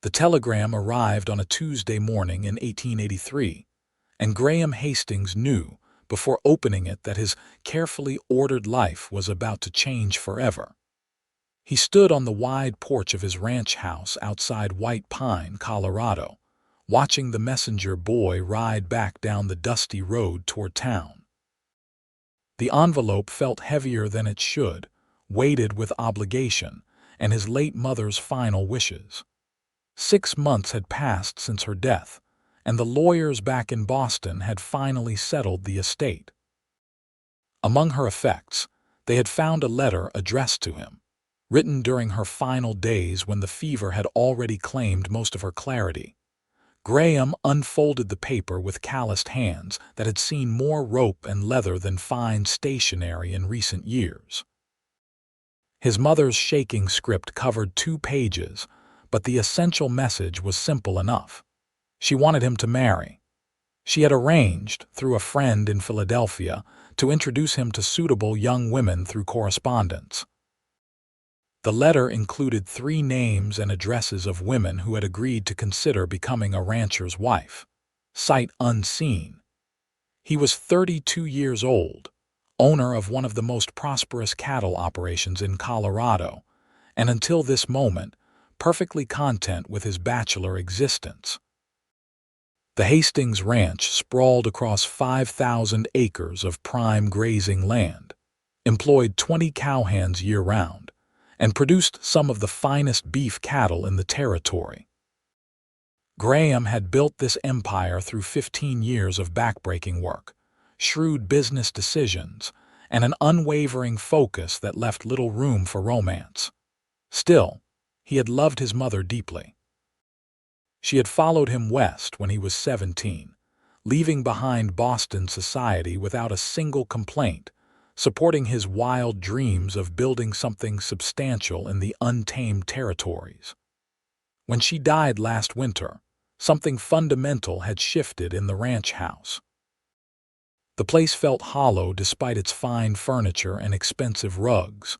The telegram arrived on a Tuesday morning in 1883, and Graham Hastings knew, before opening it, that his carefully ordered life was about to change forever. He stood on the wide porch of his ranch house outside White Pine, Colorado, watching the messenger boy ride back down the dusty road toward town. The envelope felt heavier than it should, weighted with obligation and his late mother's final wishes. 6 months had passed since her death, and the lawyers back in Boston had finally settled the estate. Among her effects, they had found a letter addressed to him, written during her final days when the fever had already claimed most of her clarity. Graham unfolded the paper with calloused hands that had seen more rope and leather than fine stationery in recent years. His mother's shaking script covered 2 pages, but the essential message was simple enough. She wanted him to marry. She had arranged, through a friend in Philadelphia, to introduce him to suitable young women through correspondence. The letter included 3 names and addresses of women who had agreed to consider becoming a rancher's wife, sight unseen. He was 32 years old, owner of one of the most prosperous cattle operations in Colorado, and until this moment, perfectly content with his bachelor existence. The Hastings Ranch sprawled across 5,000 acres of prime grazing land, employed 20 cowhands year-round, and produced some of the finest beef cattle in the territory. Graham had built this empire through 15 years of backbreaking work, shrewd business decisions, and an unwavering focus that left little room for romance. Still, he had loved his mother deeply. She had followed him west when he was 17, leaving behind Boston society without a single complaint, supporting his wild dreams of building something substantial in the untamed territories. When she died last winter, something fundamental had shifted in the ranch house. The place felt hollow despite its fine furniture and expensive rugs.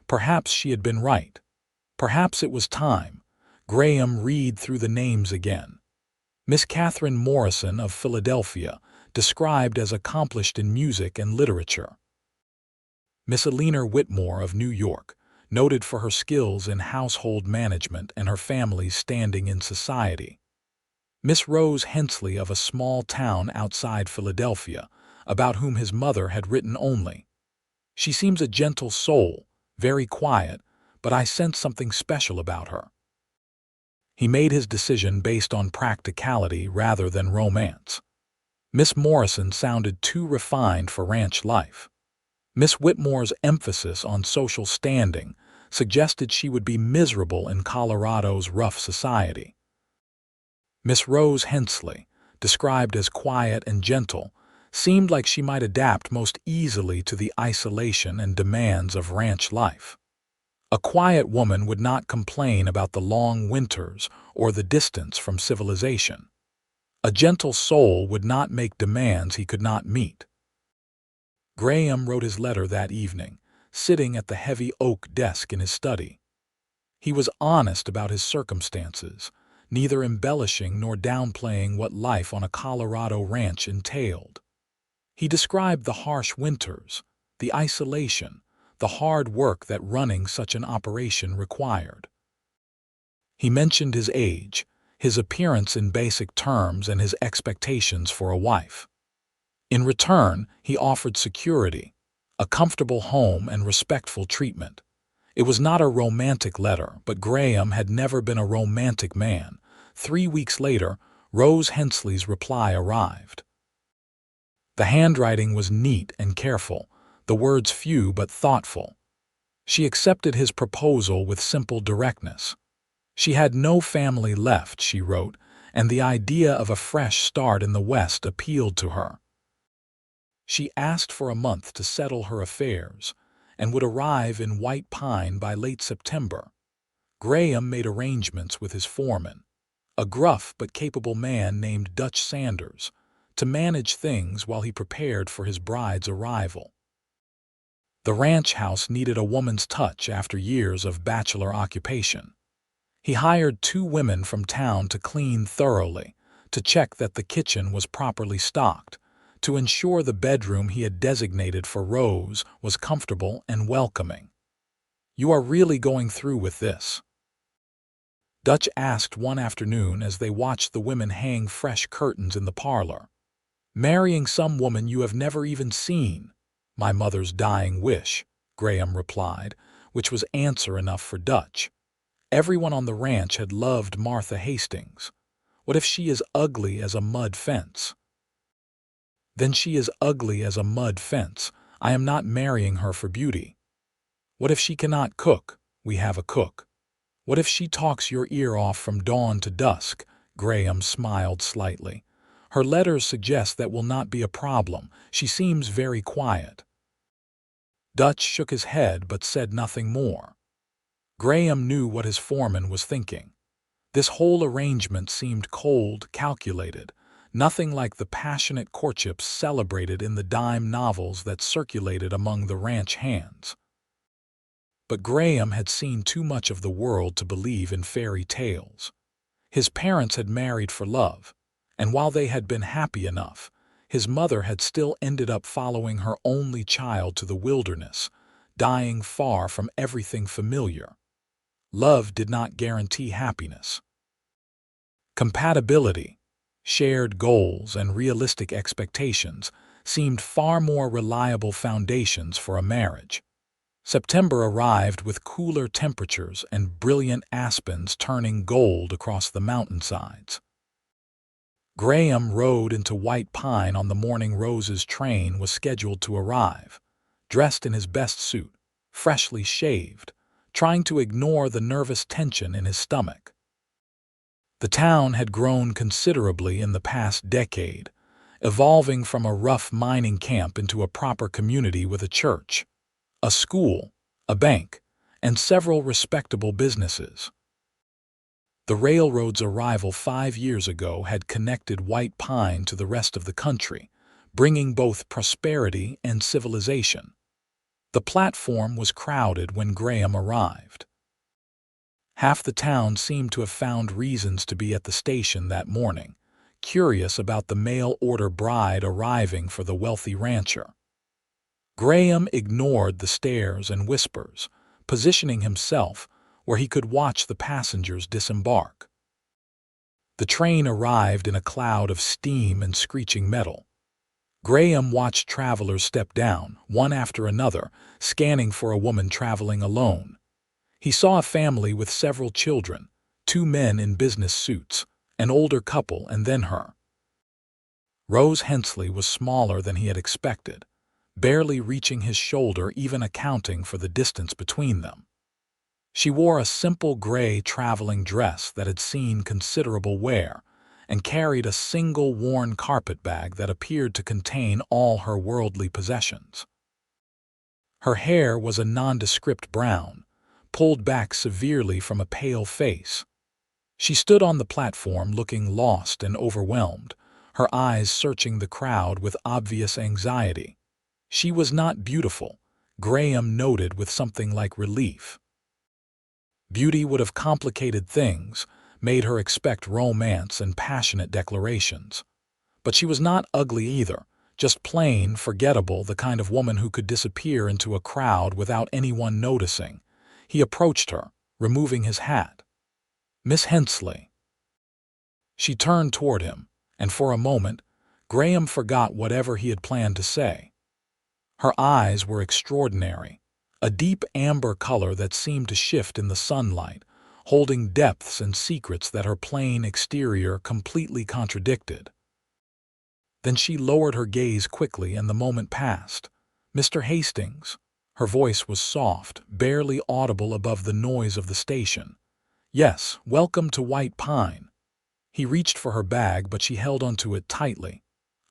Perhaps she had been right. Perhaps it was time. Graham read through the names again. Miss Catherine Morrison of Philadelphia, described as accomplished in music and literature. Miss Eleanor Whitmore of New York, noted for her skills in household management and her family's standing in society. Miss Rose Hensley of a small town outside Philadelphia, about whom his mother had written only. She seems a gentle soul, very quiet, but I sense something special about her. He made his decision based on practicality rather than romance. Miss Morrison sounded too refined for ranch life. Miss Whitmore's emphasis on social standing suggested she would be miserable in Colorado's rough society. Miss Rose Hensley, described as quiet and gentle, seemed like she might adapt most easily to the isolation and demands of ranch life. A quiet woman would not complain about the long winters or the distance from civilization. A gentle soul would not make demands he could not meet. Graham wrote his letter that evening, sitting at the heavy oak desk in his study. He was honest about his circumstances, neither embellishing nor downplaying what life on a Colorado ranch entailed. He described the harsh winters, the isolation, the hard work that running such an operation required. He mentioned his age, his appearance in basic terms, and his expectations for a wife. In return, he offered security, a comfortable home, and respectful treatment. It was not a romantic letter, but Graham had never been a romantic man. 3 weeks later, Rose Hensley's reply arrived. The handwriting was neat and careful, the words few but thoughtful. She accepted his proposal with simple directness. She had no family left, she wrote, and the idea of a fresh start in the West appealed to her. She asked for a month to settle her affairs and would arrive in White Pine by late September. Graham made arrangements with his foreman, a gruff but capable man named Dutch Sanders, to manage things while he prepared for his bride's arrival. The ranch house needed a woman's touch after years of bachelor occupation. He hired 2 women from town to clean thoroughly, to check that the kitchen was properly stocked, to ensure the bedroom he had designated for Rose was comfortable and welcoming. "You are really going through with this?" Dutch asked one afternoon as they watched the women hang fresh curtains in the parlor. "Marrying some woman you have never even seen." "My mother's dying wish," Graham replied, which was answer enough for Dutch. Everyone on the ranch had loved Martha Hastings. What if she is ugly as a mud fence? Then she is ugly as a mud fence. I am not marrying her for beauty. What if she cannot cook? We have a cook. What if she talks your ear off from dawn to dusk? Graham smiled slightly. Her letters suggest that will not be a problem. She seems very quiet. Dutch shook his head but said nothing more. Graham knew what his foreman was thinking. This whole arrangement seemed cold, calculated, nothing like the passionate courtships celebrated in the dime novels that circulated among the ranch hands. But Graham had seen too much of the world to believe in fairy tales. His parents had married for love, and while they had been happy enough, his mother had still ended up following her only child to the wilderness, dying far from everything familiar. Love did not guarantee happiness. Compatibility, shared goals, and realistic expectations seemed far more reliable foundations for a marriage. September arrived with cooler temperatures and brilliant aspens turning gold across the mountainsides. Graham rode into White Pine on the morning Rose's train was scheduled to arrive, dressed in his best suit, freshly shaved, trying to ignore the nervous tension in his stomach. The town had grown considerably in the past decade, evolving from a rough mining camp into a proper community with a church, a school, a bank, and several respectable businesses. The railroad's arrival 5 years ago had connected White Pine to the rest of the country, bringing both prosperity and civilization. The platform was crowded when Graham arrived. Half the town seemed to have found reasons to be at the station that morning, curious about the mail-order bride arriving for the wealthy rancher. Graham ignored the stares and whispers, positioning himself where he could watch the passengers disembark. The train arrived in a cloud of steam and screeching metal. Graham watched travelers step down, one after another, scanning for a woman traveling alone. He saw a family with several children, 2 men in business suits, an older couple, and then her. Rose Hensley was smaller than he had expected, barely reaching his shoulder, even accounting for the distance between them. She wore a simple gray traveling dress that had seen considerable wear, and carried a single worn carpetbag that appeared to contain all her worldly possessions. Her hair was a nondescript brown, pulled back severely from a pale face. She stood on the platform looking lost and overwhelmed, her eyes searching the crowd with obvious anxiety. She was not beautiful, Graham noted with something like relief. Beauty would have complicated things, made her expect romance and passionate declarations. But she was not ugly either, just plain, forgettable, the kind of woman who could disappear into a crowd without anyone noticing. He approached her, removing his hat. "Miss Hensley." She turned toward him, and for a moment, Graham forgot whatever he had planned to say. Her eyes were extraordinary, a deep amber color that seemed to shift in the sunlight, holding depths and secrets that her plain exterior completely contradicted. Then she lowered her gaze quickly and the moment passed. "Mr. Hastings." Her voice was soft, barely audible above the noise of the station. "Yes, welcome to White Pine." He reached for her bag, but she held onto it tightly.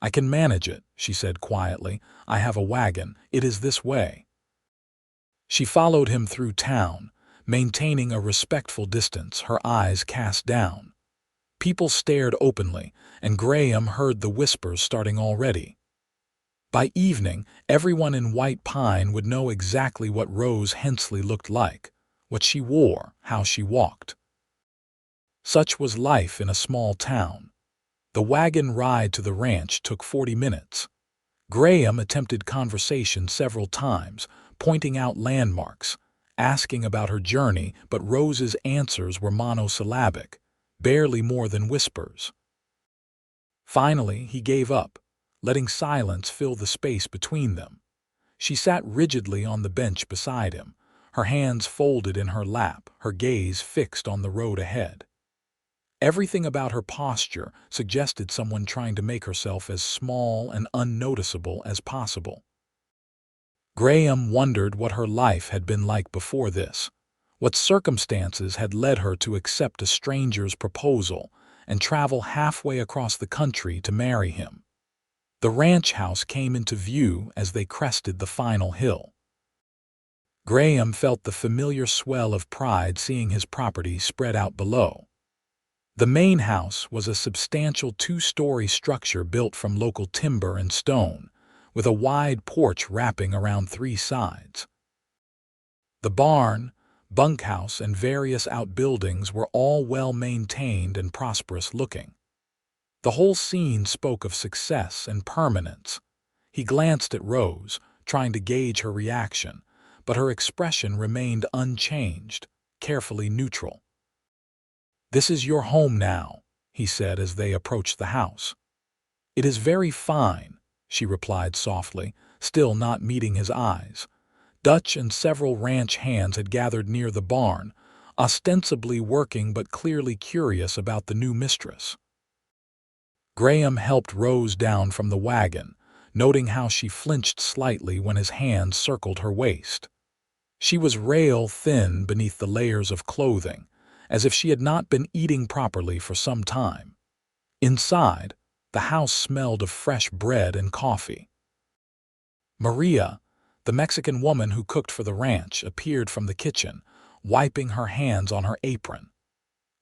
"I can manage it," she said quietly. "I have a wagon. It is this way." She followed him through town, maintaining a respectful distance, her eyes cast down. People stared openly, and Graham heard the whispers starting already. By evening, everyone in White Pine would know exactly what Rose Hensley looked like, what she wore, how she walked. Such was life in a small town. The wagon ride to the ranch took 40 minutes. Graham attempted conversation several times, pointing out landmarks, asking about her journey, but Rose's answers were monosyllabic, barely more than whispers. Finally, he gave up, letting silence fill the space between them. She sat rigidly on the bench beside him, her hands folded in her lap, her gaze fixed on the road ahead. Everything about her posture suggested someone trying to make herself as small and unnoticeable as possible. Graham wondered what her life had been like before this, what circumstances had led her to accept a stranger's proposal and travel halfway across the country to marry him. The ranch house came into view as they crested the final hill. Graham felt the familiar swell of pride seeing his property spread out below. The main house was a substantial two-story structure built from local timber and stone, with a wide porch wrapping around 3 sides. The barn, bunkhouse, and various outbuildings were all well-maintained and prosperous-looking. The whole scene spoke of success and permanence. He glanced at Rose, trying to gauge her reaction, but her expression remained unchanged, carefully neutral. "This is your home now," he said as they approached the house. "It is very fine," she replied softly, still not meeting his eyes. Dutch and several ranch hands had gathered near the barn, ostensibly working but clearly curious about the new mistress. Graham helped Rose down from the wagon, noting how she flinched slightly when his hand circled her waist. She was rail-thin beneath the layers of clothing, as if she had not been eating properly for some time. Inside, the house smelled of fresh bread and coffee. Maria, the Mexican woman who cooked for the ranch, appeared from the kitchen, wiping her hands on her apron.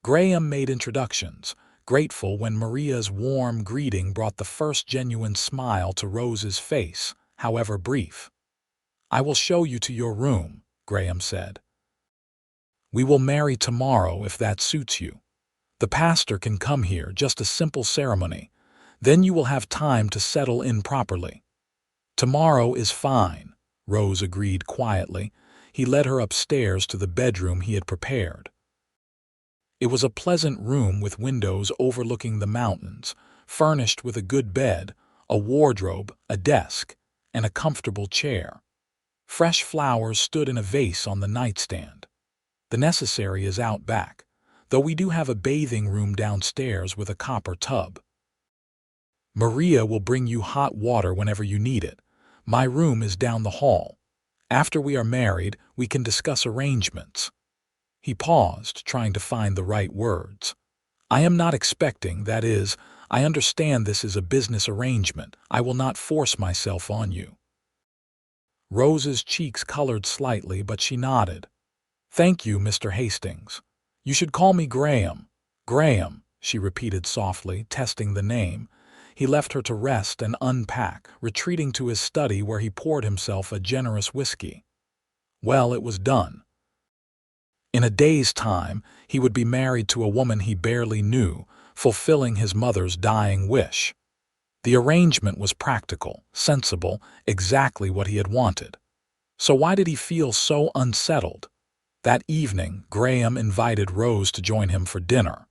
Graham made introductions, grateful when Maria's warm greeting brought the first genuine smile to Rose's face, however brief. "I will show you to your room," Graham said. "We will marry tomorrow if that suits you. The pastor can come here, just a simple ceremony. Then you will have time to settle in properly." "Tomorrow is fine," Rose agreed quietly. He led her upstairs to the bedroom he had prepared. It was a pleasant room with windows overlooking the mountains, furnished with a good bed, a wardrobe, a desk, and a comfortable chair. Fresh flowers stood in a vase on the nightstand. The necessary is out back, though we do have a bathing room downstairs with a copper tub. "Maria will bring you hot water whenever you need it. My room is down the hall. After we are married, we can discuss arrangements." He paused, trying to find the right words. "I am not expecting, that is, I understand this is a business arrangement. I will not force myself on you." Rose's cheeks colored slightly, but she nodded. "Thank you, Mr. Hastings. You should call me Graham." "Graham," she repeated softly, testing the name. He left her to rest and unpack, retreating to his study where he poured himself a generous whiskey. Well, it was done. In a day's time, he would be married to a woman he barely knew, fulfilling his mother's dying wish. The arrangement was practical, sensible, exactly what he had wanted. So why did he feel so unsettled? That evening, Graham invited Rose to join him for dinner.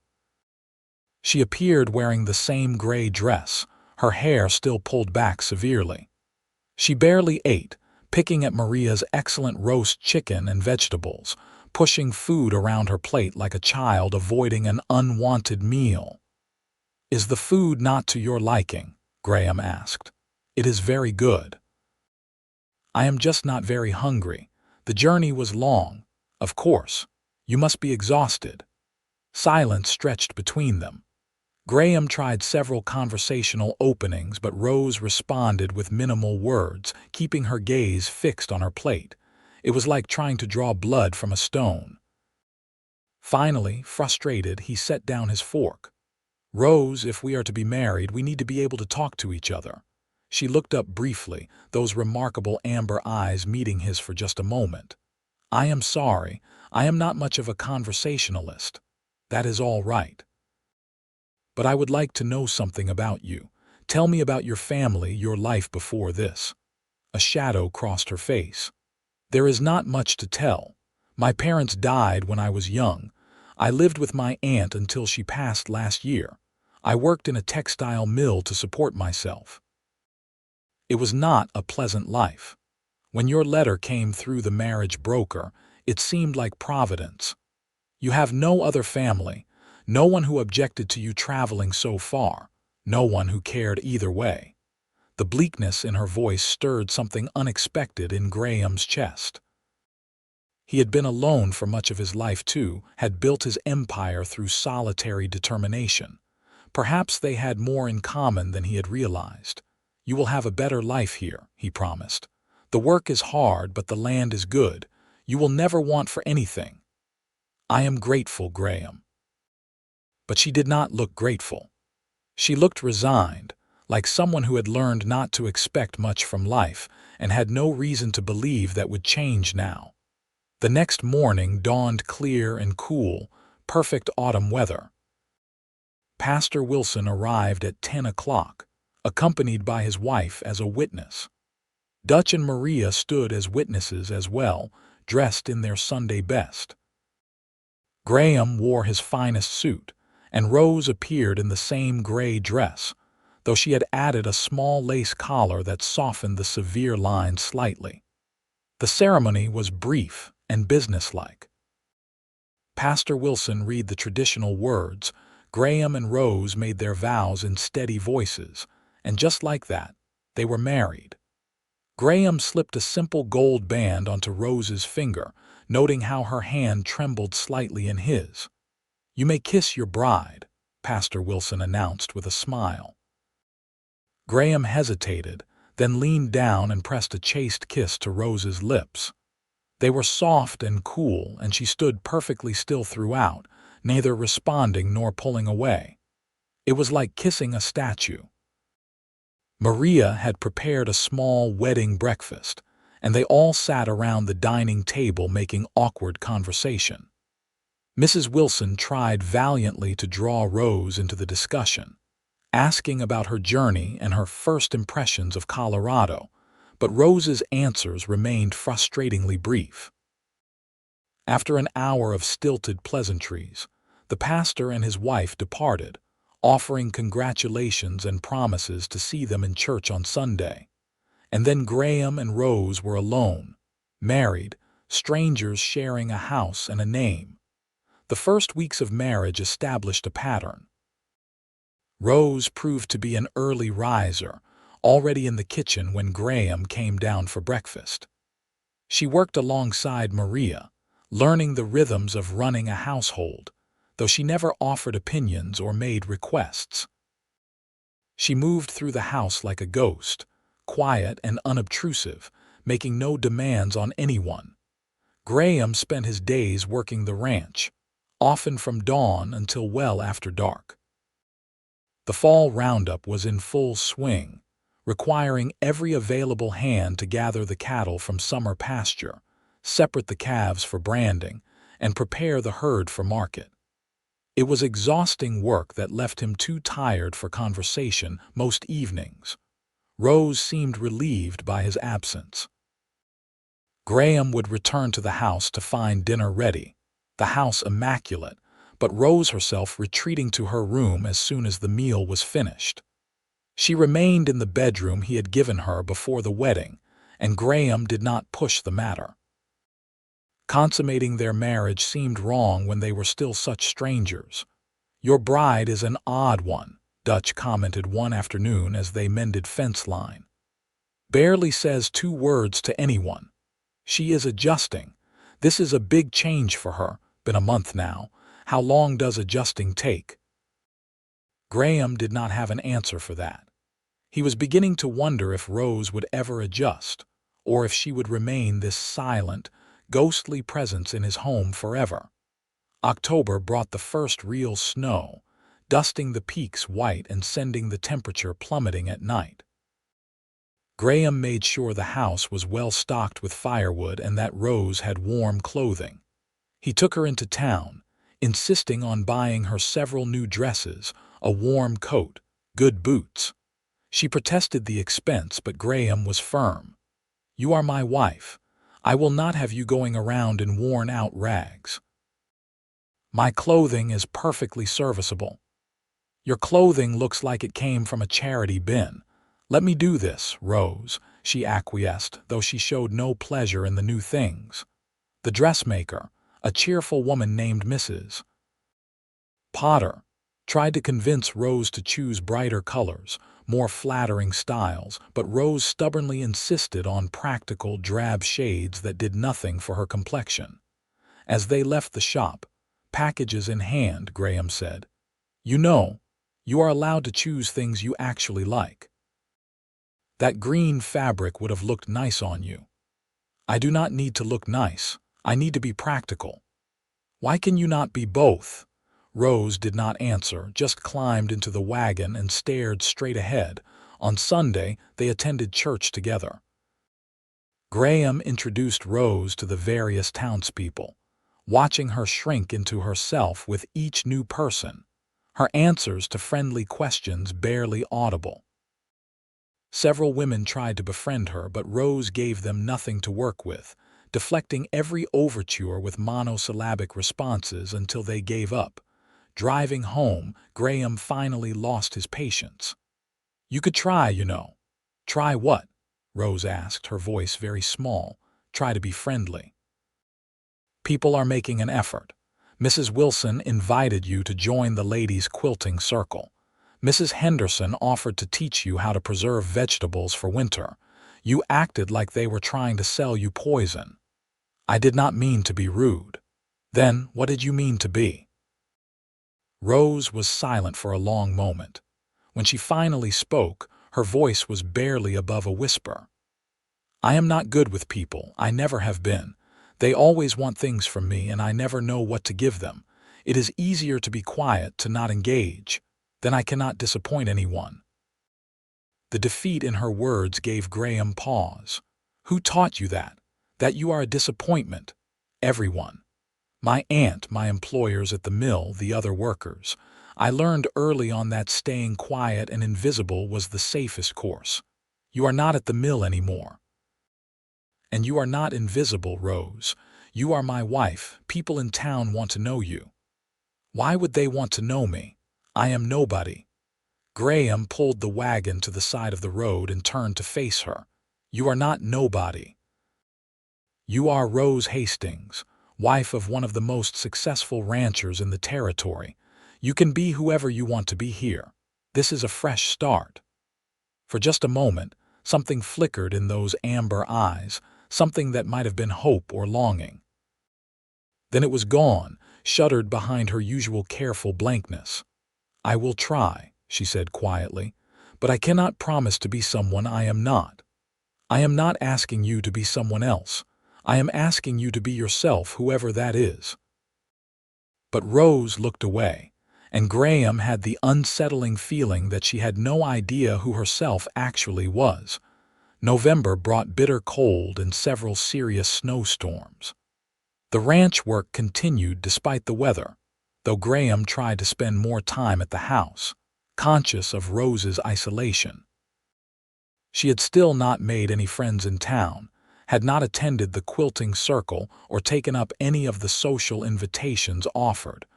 She appeared wearing the same gray dress, her hair still pulled back severely. She barely ate, picking at Maria's excellent roast chicken and vegetables, pushing food around her plate like a child avoiding an unwanted meal. "Is the food not to your liking?" Graham asked. "It is very good." "I am just not very hungry. The journey was long. Of course. You must be exhausted." Silence stretched between them. Graham tried several conversational openings, but Rose responded with minimal words, keeping her gaze fixed on her plate. It was like trying to draw blood from a stone. Finally, frustrated, he set down his fork. "Rose, if we are to be married, we need to be able to talk to each other." She looked up briefly, those remarkable amber eyes meeting his for just a moment. "I am sorry, I am not much of a conversationalist." That is all right. But I would like to know something about you. Tell me about your family, your life before this. A shadow crossed her face. There is not much to tell. My parents died when I was young. I lived with my aunt until she passed last year. I worked in a textile mill to support myself. It was not a pleasant life. When your letter came through the marriage broker, it seemed like providence. You have no other family, no one who objected to you traveling so far, no one who cared either way. The bleakness in her voice stirred something unexpected in Graham's chest. He had been alone for much of his life too, had built his empire through solitary determination. Perhaps they had more in common than he had realized. You will have a better life here, he promised. The work is hard, but the land is good. You will never want for anything. I am grateful, Graham. But she did not look grateful. She looked resigned, like someone who had learned not to expect much from life and had no reason to believe that would change now. The next morning dawned clear and cool, perfect autumn weather. Pastor Wilson arrived at 10 o'clock, accompanied by his wife as a witness. Dutch and Maria stood as witnesses as well, dressed in their Sunday best. Graham wore his finest suit, and Rose appeared in the same gray dress, though she had added a small lace collar that softened the severe lines slightly. The ceremony was brief and businesslike. Pastor Wilson read the traditional words. Graham and Rose made their vows in steady voices, and just like that, they were married. Graham slipped a simple gold band onto Rose's finger, noting how her hand trembled slightly in his. "You may kiss your bride," Pastor Wilson announced with a smile. Graham hesitated, then leaned down and pressed a chaste kiss to Rose's lips. They were soft and cool, and she stood perfectly still throughout, neither responding nor pulling away. It was like kissing a statue. Maria had prepared a small wedding breakfast, and they all sat around the dining table making awkward conversation. Mrs. Wilson tried valiantly to draw Rose into the discussion, asking about her journey and her first impressions of Colorado, but Rose's answers remained frustratingly brief. After an hour of stilted pleasantries, the pastor and his wife departed, offering congratulations and promises to see them in church on Sunday. And then Graham and Rose were alone, married, strangers sharing a house and a name. The first weeks of marriage established a pattern. Rose proved to be an early riser, already in the kitchen when Graham came down for breakfast. She worked alongside Maria, learning the rhythms of running a household, though she never offered opinions or made requests. She moved through the house like a ghost, quiet and unobtrusive, making no demands on anyone. Graham spent his days working the ranch, often from dawn until well after dark. The fall roundup was in full swing, requiring every available hand to gather the cattle from summer pasture, separate the calves for branding, and prepare the herd for market. It was exhausting work that left him too tired for conversation most evenings. Rose seemed relieved by his absence. Graham would return to the house to find dinner ready, the house immaculate, but Rose herself retreating to her room as soon as the meal was finished. She remained in the bedroom he had given her before the wedding, and Graham did not push the matter. Consummating their marriage seemed wrong when they were still such strangers. "Your bride is an odd one," Dutch commented one afternoon as they mended fence line. "Barely says 2 words to anyone. She is adjusting. This is a big change for her. Been a month now. How long does adjusting take?" Graham did not have an answer for that. He was beginning to wonder if Rose would ever adjust, or if she would remain this silent, ghostly presence in his home forever. October brought the first real snow, dusting the peaks white and sending the temperature plummeting at night. Graham made sure the house was well stocked with firewood and that Rose had warm clothing. He took her into town, insisting on buying her several new dresses, a warm coat, good boots. She protested the expense, but Graham was firm. "You are my wife. I will not have you going around in worn-out rags. My clothing is perfectly serviceable." "Your clothing looks like it came from a charity bin. Let me do this, Rose," she acquiesced, though she showed no pleasure in the new things. The dressmaker, a cheerful woman named Mrs. Potter, tried to convince Rose to choose brighter colors, more flattering styles, but Rose stubbornly insisted on practical, drab shades that did nothing for her complexion. As they left the shop, packages in hand, Graham said, "You know, you are allowed to choose things you actually like. That green fabric would have looked nice on you." "I do not need to look nice. I need to be practical." "Why can you not be both?" Rose did not answer, just climbed into the wagon and stared straight ahead. On Sunday, they attended church together. Graham introduced Rose to the various townspeople, watching her shrink into herself with each new person, her answers to friendly questions barely audible. Several women tried to befriend her, but Rose gave them nothing to work with, deflecting every overture with monosyllabic responses until they gave up. Driving home, Graham finally lost his patience. "You could try, you know." "Try what?" Rose asked, her voice very small. "Try to be friendly. People are making an effort. Mrs. Wilson invited you to join the ladies' quilting circle. Mrs. Henderson offered to teach you how to preserve vegetables for winter. You acted like they were trying to sell you poison." "I did not mean to be rude." "Then what did you mean to be?" Rose was silent for a long moment. When she finally spoke, her voice was barely above a whisper. "I am not good with people. I never have been. They always want things from me, and I never know what to give them. It is easier to be quiet, to not engage. Then I cannot disappoint anyone." The defeat in her words gave Graham pause. "Who taught you that? That you are a disappointment?" "Everyone. My aunt, my employers at the mill, the other workers. I learned early on that staying quiet and invisible was the safest course. You are not at the mill anymore. And you are not invisible, Rose. You are my wife. People in town want to know you." "Why would they want to know me? I am nobody." Graham pulled the wagon to the side of the road and turned to face her. "You are not nobody. You are Rose Hastings, wife of one of the most successful ranchers in the territory. You can be whoever you want to be here. This is a fresh start." For just a moment, something flickered in those amber eyes, something that might have been hope or longing. Then it was gone, shuttered behind her usual careful blankness. "I will try," she said quietly, "but I cannot promise to be someone I am not. I am not asking you to be someone else. I am asking you to be yourself, whoever that is." But Rose looked away, and Graham had the unsettling feeling that she had no idea who herself actually was. November brought bitter cold and several serious snowstorms. The ranch work continued despite the weather, though Graham tried to spend more time at the house, conscious of Rose's isolation. She had still not made any friends in town, had not attended the quilting circle or taken up any of the social invitations offered.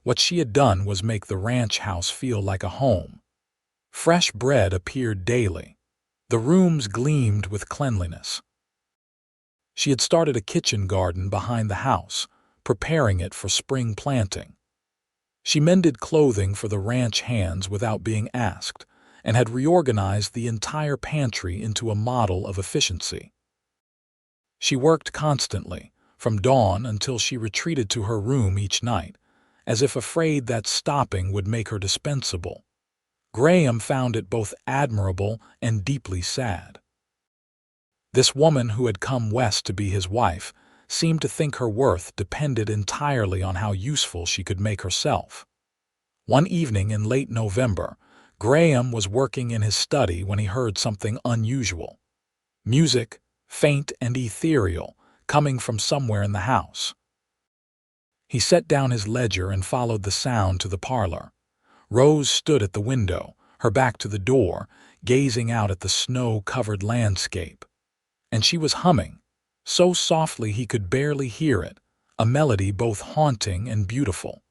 What she had done was make the ranch house feel like a home. Fresh bread appeared daily. The rooms gleamed with cleanliness. She had started a kitchen garden behind the house, preparing it for spring planting. She mended clothing for the ranch hands without being asked, and had reorganized the entire pantry into a model of efficiency. She worked constantly, from dawn until she retreated to her room each night, as if afraid that stopping would make her dispensable. Graham found it both admirable and deeply sad. This woman who had come west to be his wife seemed to think her worth depended entirely on how useful she could make herself. One evening in late November, Graham was working in his study when he heard something unusual. Music, faint and ethereal, coming from somewhere in the house. He set down his ledger and followed the sound to the parlor. Rose stood at the window, her back to the door, gazing out at the snow-covered landscape. And she was humming, so softly he could barely hear it, a melody both haunting and beautiful.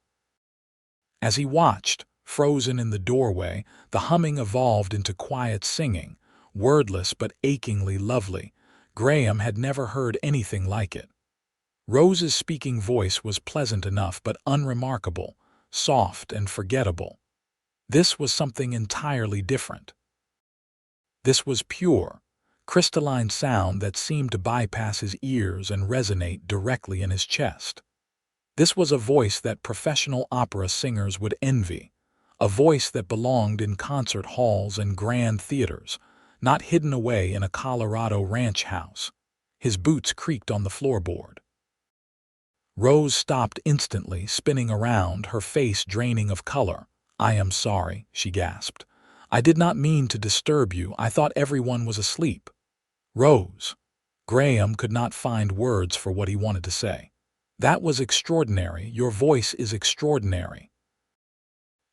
As he watched, frozen in the doorway, the humming evolved into quiet singing, wordless but achingly lovely. Graham had never heard anything like it. Rose's speaking voice was pleasant enough but unremarkable, soft and forgettable. This was something entirely different. This was pure, crystalline sound that seemed to bypass his ears and resonate directly in his chest. This was a voice that professional opera singers would envy, a voice that belonged in concert halls and grand theaters, not hidden away in a Colorado ranch house. His boots creaked on the floorboard. Rose stopped instantly, spinning around, her face draining of color. "I am sorry," she gasped. "I did not mean to disturb you. I thought everyone was asleep." "Rose." Graham could not find words for what he wanted to say. "That was extraordinary. Your voice is extraordinary."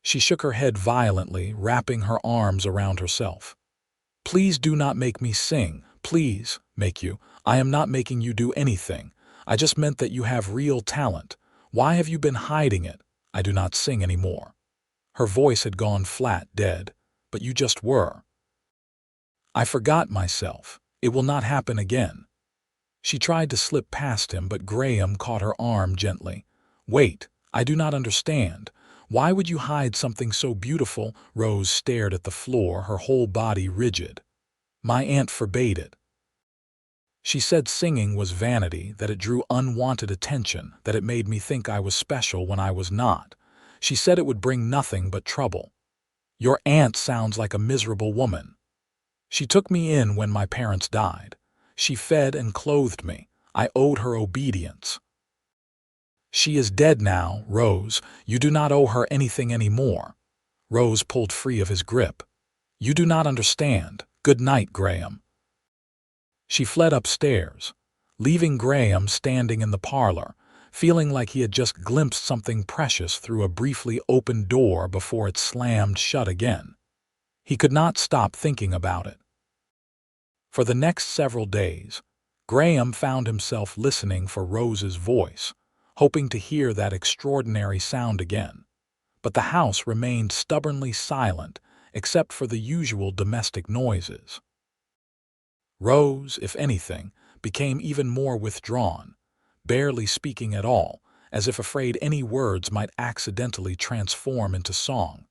She shook her head violently, wrapping her arms around herself. "Please do not make me sing. Please, make you. I am not making you do anything. I just meant that you have real talent. Why have you been hiding it? I do not sing anymore." Her voice had gone flat, dead. "But you just were." "I forgot myself. It will not happen again." She tried to slip past him, but Graham caught her arm gently. "Wait, I do not understand. Why would you hide something so beautiful?" Rose stared at the floor, her whole body rigid. "My aunt forbade it. She said singing was vanity, that it drew unwanted attention, that it made me think I was special when I was not. She said it would bring nothing but trouble." "Your aunt sounds like a miserable woman." "She took me in when my parents died. She fed and clothed me. I owed her obedience." "She is dead now, Rose. You do not owe her anything anymore." Rose pulled free of his grip. "You do not understand. Good night, Graham." She fled upstairs, leaving Graham standing in the parlor, feeling like he had just glimpsed something precious through a briefly opened door before it slammed shut again. He could not stop thinking about it. For the next several days, Graham found himself listening for Rose's voice, hoping to hear that extraordinary sound again. But the house remained stubbornly silent, except for the usual domestic noises. Rose, if anything, became even more withdrawn, barely speaking at all, as if afraid any words might accidentally transform into song.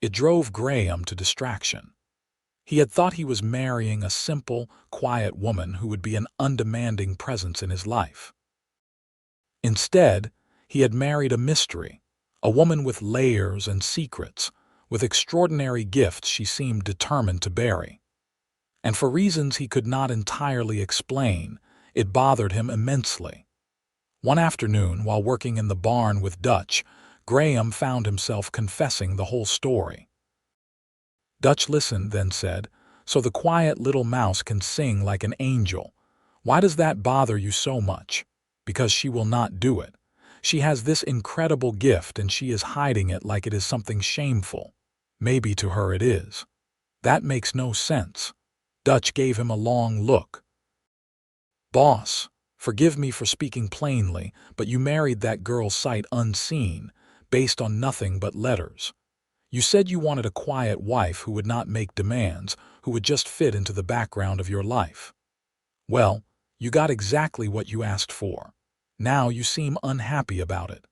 It drove Graham to distraction. He had thought he was marrying a simple, quiet woman who would be an undemanding presence in his life. Instead, he had married a mystery, a woman with layers and secrets, with extraordinary gifts she seemed determined to bury. And for reasons he could not entirely explain, it bothered him immensely. One afternoon, while working in the barn with Dutch, Graham found himself confessing the whole story. Dutch listened, then said, "So the quiet little mouse can sing like an angel. Why does that bother you so much?" "Because she will not do it. She has this incredible gift and she is hiding it like it is something shameful. Maybe to her it is." "That makes no sense." Dutch gave him a long look. "Boss, forgive me for speaking plainly, but you married that girl sight unseen, based on nothing but letters. You said you wanted a quiet wife who would not make demands, who would just fit into the background of your life. Well, you got exactly what you asked for. Now you seem unhappy about it."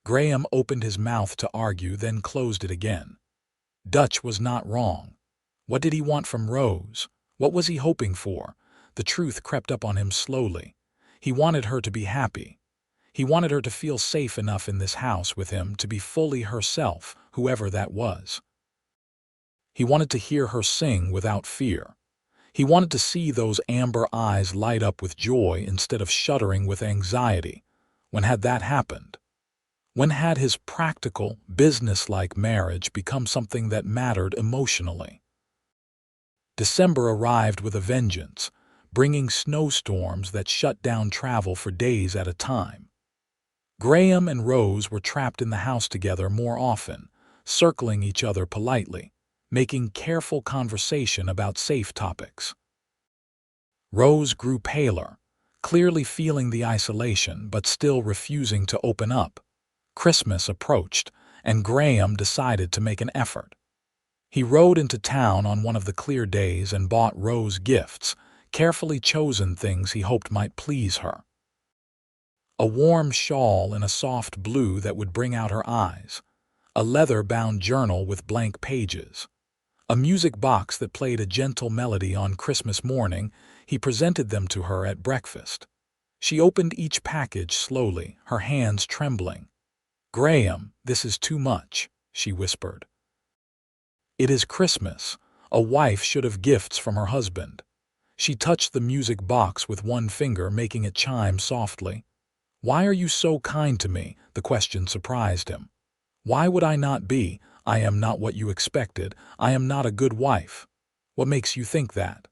Graham opened his mouth to argue, then closed it again. Dutch was not wrong. What did he want from Rose? What was he hoping for? The truth crept up on him slowly. He wanted her to be happy. He wanted her to feel safe enough in this house with him to be fully herself, whoever that was. He wanted to hear her sing without fear. He wanted to see those amber eyes light up with joy instead of shuddering with anxiety. When had that happened? When had his practical, businesslike marriage become something that mattered emotionally? December arrived with a vengeance, bringing snowstorms that shut down travel for days at a time. Graham and Rose were trapped in the house together more often, circling each other politely, making careful conversation about safe topics. Rose grew paler, clearly feeling the isolation but still refusing to open up. Christmas approached, and Graham decided to make an effort. He rode into town on one of the clear days and bought Rose gifts, carefully chosen things he hoped might please her. A warm shawl in a soft blue that would bring out her eyes, a leather-bound journal with blank pages, a music box that played a gentle melody on Christmas morning. He presented them to her at breakfast. She opened each package slowly, her hands trembling. "Graham, this is too much," she whispered. "It is Christmas. A wife should have gifts from her husband." She touched the music box with one finger, making it chime softly. "Why are you so kind to me?" The question surprised him. "Why would I not be? I am not what you expected. I am not a good wife." "What makes you think that?"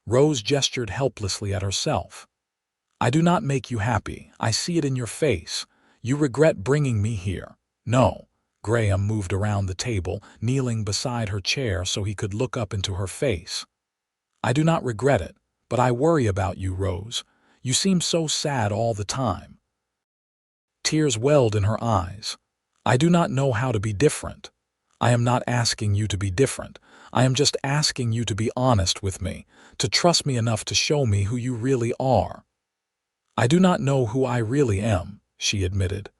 Rose gestured helplessly at herself. "I do not make you happy. I see it in your face. You regret bringing me here." "No." Graham moved around the table, kneeling beside her chair so he could look up into her face. "I do not regret it, but I worry about you, Rose. You seem so sad all the time." Tears welled in her eyes. "I do not know how to be different." "I am not asking you to be different. I am just asking you to be honest with me, to trust me enough to show me who you really are." "I do not know who I really am," she admitted.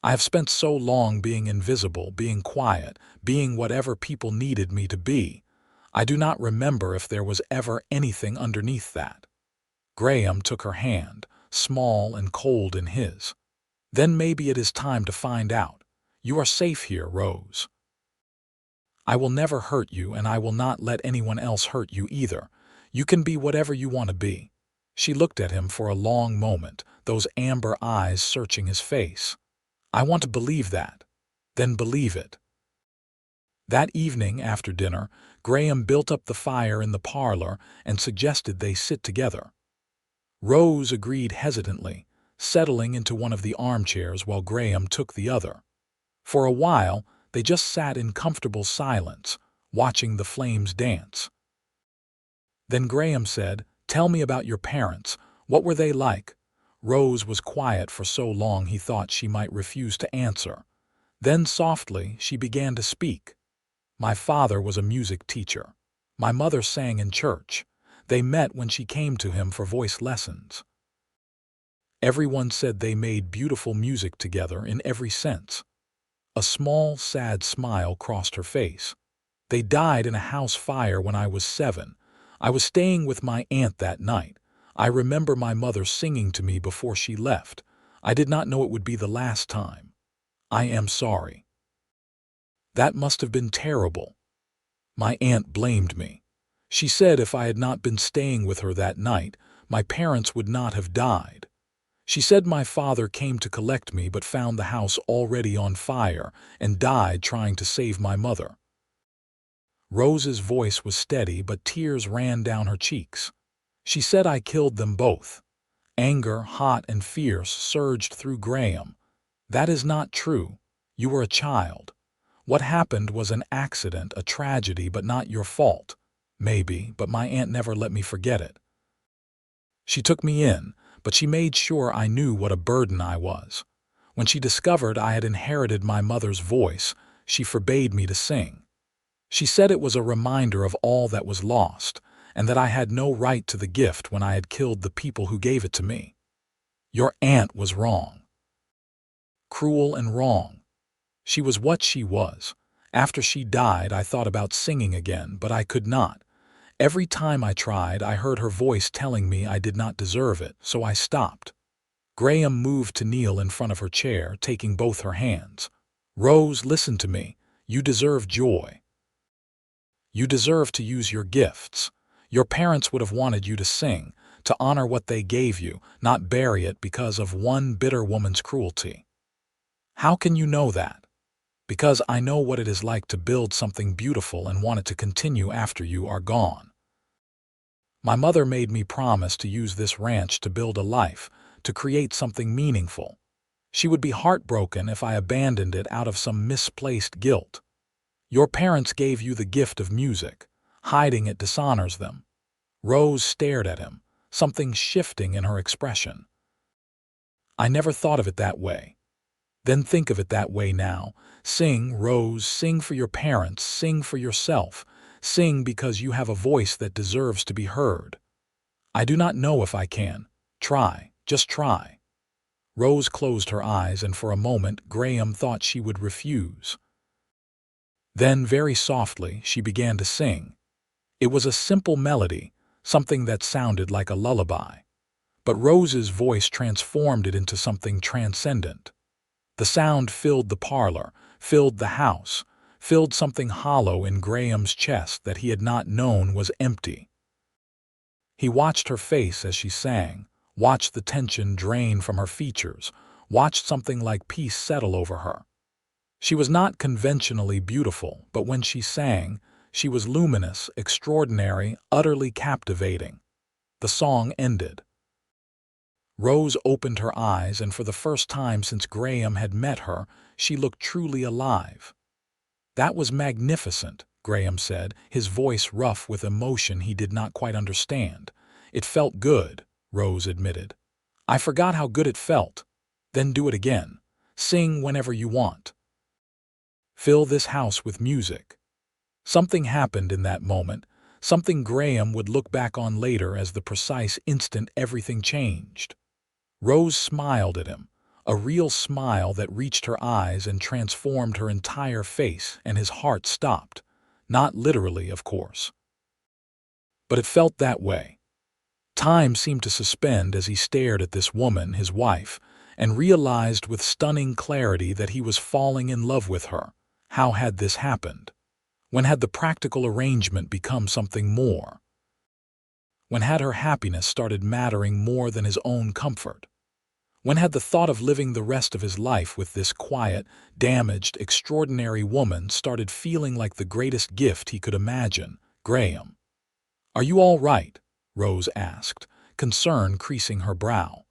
"I have spent so long being invisible, being quiet, being whatever people needed me to be. I do not remember if there was ever anything underneath that." Graham took her hand, small and cold in his. "Then maybe it is time to find out. You are safe here, Rose. I will never hurt you, and I will not let anyone else hurt you either. You can be whatever you want to be." She looked at him for a long moment, those amber eyes searching his face. "I want to believe that." "Then believe it." That evening after dinner, Graham built up the fire in the parlor and suggested they sit together. Rose agreed hesitantly, settling into one of the armchairs while Graham took the other. For a while, they just sat in comfortable silence, watching the flames dance. Then Graham said, "Tell me about your parents. What were they like?" Rose was quiet for so long he thought she might refuse to answer. Then softly she began to speak. "My father was a music teacher. My mother sang in church. They met when she came to him for voice lessons. Everyone said they made beautiful music together in every sense." A small, sad smile crossed her face. "They died in a house fire when I was 7. I was staying with my aunt that night. I remember my mother singing to me before she left. I did not know it would be the last time. I am sorry." "That must have been terrible." "My aunt blamed me. She said if I had not been staying with her that night, my parents would not have died. She said my father came to collect me but found the house already on fire and died trying to save my mother." Rose's voice was steady, but tears ran down her cheeks. "She said I killed them both." Anger, hot and fierce, surged through Graham. "That is not true. You were a child. What happened was an accident, a tragedy, but not your fault. Maybe, but my aunt never let me forget it. She took me in, but she made sure I knew what a burden I was. When she discovered I had inherited my mother's voice, she forbade me to sing. She said it was a reminder of all that was lost, and that I had no right to the gift when I had killed the people who gave it to me. Your aunt was wrong. Cruel and wrong. She was what she was. After she died, I thought about singing again, but I could not. Every time I tried, I heard her voice telling me I did not deserve it, so I stopped." Graham moved to kneel in front of her chair, taking both her hands. "Rose, listen to me. You deserve joy. You deserve to use your gifts. Your parents would have wanted you to sing, to honor what they gave you, not bury it because of one bitter woman's cruelty." "How can you know that?" "Because I know what it is like to build something beautiful and want it to continue after you are gone. My mother made me promise to use this ranch to build a life, to create something meaningful. She would be heartbroken if I abandoned it out of some misplaced guilt. Your parents gave you the gift of music. Hiding it dishonors them. Rose stared at him, something shifting in her expression. I never thought of it that way. Then think of it that way now. Sing, Rose, sing for your parents, sing for yourself. Sing because you have a voice that deserves to be heard. I do not know if I can. Try, just try. Rose closed her eyes, and for a moment Graham thought she would refuse. Then, very softly, she began to sing. It was a simple melody, something that sounded like a lullaby. But Rose's voice transformed it into something transcendent. The sound filled the parlor, filled the house, filled something hollow in Graham's chest that he had not known was empty. He watched her face as she sang, watched the tension drain from her features, watched something like peace settle over her. She was not conventionally beautiful, but when she sang, she was luminous, extraordinary, utterly captivating. The song ended. Rose opened her eyes, and for the first time since Graham had met her, she looked truly alive. "That was magnificent," Graham said, his voice rough with emotion he did not quite understand. "It felt good," Rose admitted. "I forgot how good it felt." "Then do it again. Sing whenever you want. Fill this house with music." Something happened in that moment, something Graham would look back on later as the precise instant everything changed. Rose smiled at him, a real smile that reached her eyes and transformed her entire face, and his heart stopped. Not literally, of course. But it felt that way. Time seemed to suspend as he stared at this woman, his wife, and realized with stunning clarity that he was falling in love with her. How had this happened? When had the practical arrangement become something more? When had her happiness started mattering more than his own comfort? When had the thought of living the rest of his life with this quiet, damaged, extraordinary woman started feeling like the greatest gift he could imagine? "Graham, are you all right?" Rose asked, concern creasing her brow.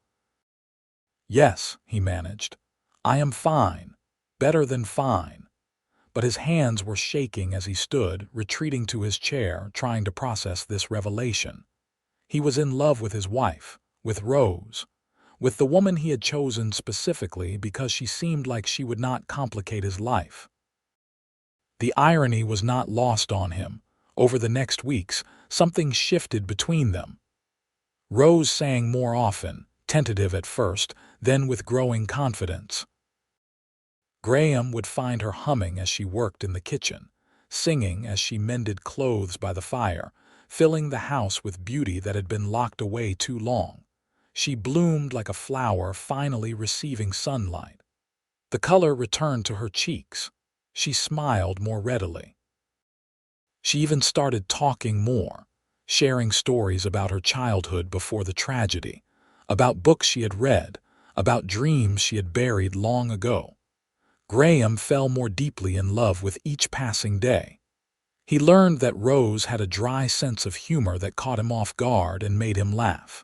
"Yes," he managed. "I am fine. Better than fine." But his hands were shaking as he stood, retreating to his chair, trying to process this revelation. He was in love with his wife, with Rose, with the woman he had chosen specifically because she seemed like she would not complicate his life. The irony was not lost on him. Over the next weeks, something shifted between them. Rose sang more often, tentative at first, then with growing confidence. Graham would find her humming as she worked in the kitchen, singing as she mended clothes by the fire, filling the house with beauty that had been locked away too long. She bloomed like a flower finally receiving sunlight. The color returned to her cheeks. She smiled more readily. She even started talking more, sharing stories about her childhood before the tragedy, about books she had read, about dreams she had buried long ago. Graham fell more deeply in love with each passing day. He learned that Rose had a dry sense of humor that caught him off guard and made him laugh.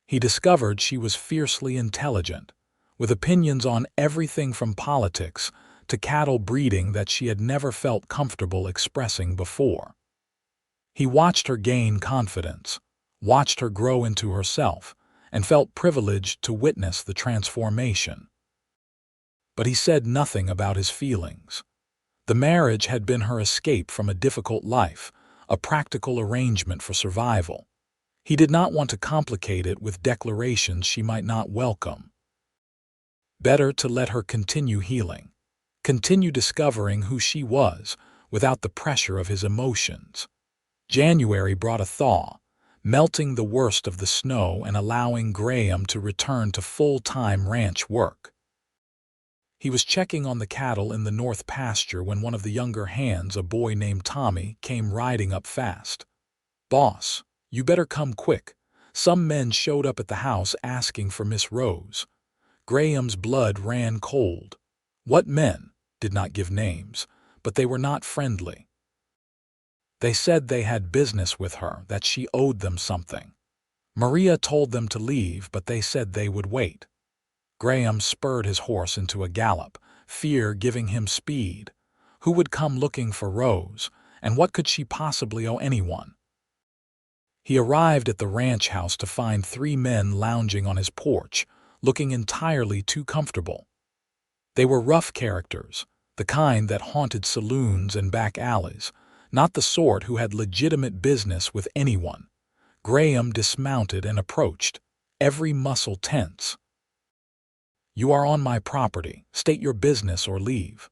He discovered she was fiercely intelligent, with opinions on everything from politics to cattle breeding that she had never felt comfortable expressing before. He watched her gain confidence, watched her grow into herself, and felt privileged to witness the transformation. But he said nothing about his feelings. The marriage had been her escape from a difficult life, a practical arrangement for survival. He did not want to complicate it with declarations she might not welcome. Better to let her continue healing, continue discovering who she was without the pressure of his emotions. January brought a thaw, melting the worst of the snow and allowing Graham to return to full-time ranch work. He was checking on the cattle in the north pasture when one of the younger hands, a boy named Tommy, came riding up fast. "Boss, you better come quick. Some men showed up at the house asking for Miss Rose." Graham's blood ran cold. What men? Did not give names, but they were not friendly. They said they had business with her, that she owed them something. Maria told them to leave, but they said they would wait. Graham spurred his horse into a gallop, fear giving him speed. Who would come looking for Rose, and what could she possibly owe anyone? He arrived at the ranch house to find 3 men lounging on his porch, looking entirely too comfortable. They were rough characters, the kind that haunted saloons and back alleys, not the sort who had legitimate business with anyone. Graham dismounted and approached, every muscle tense. "You are on my property. State your business or leave."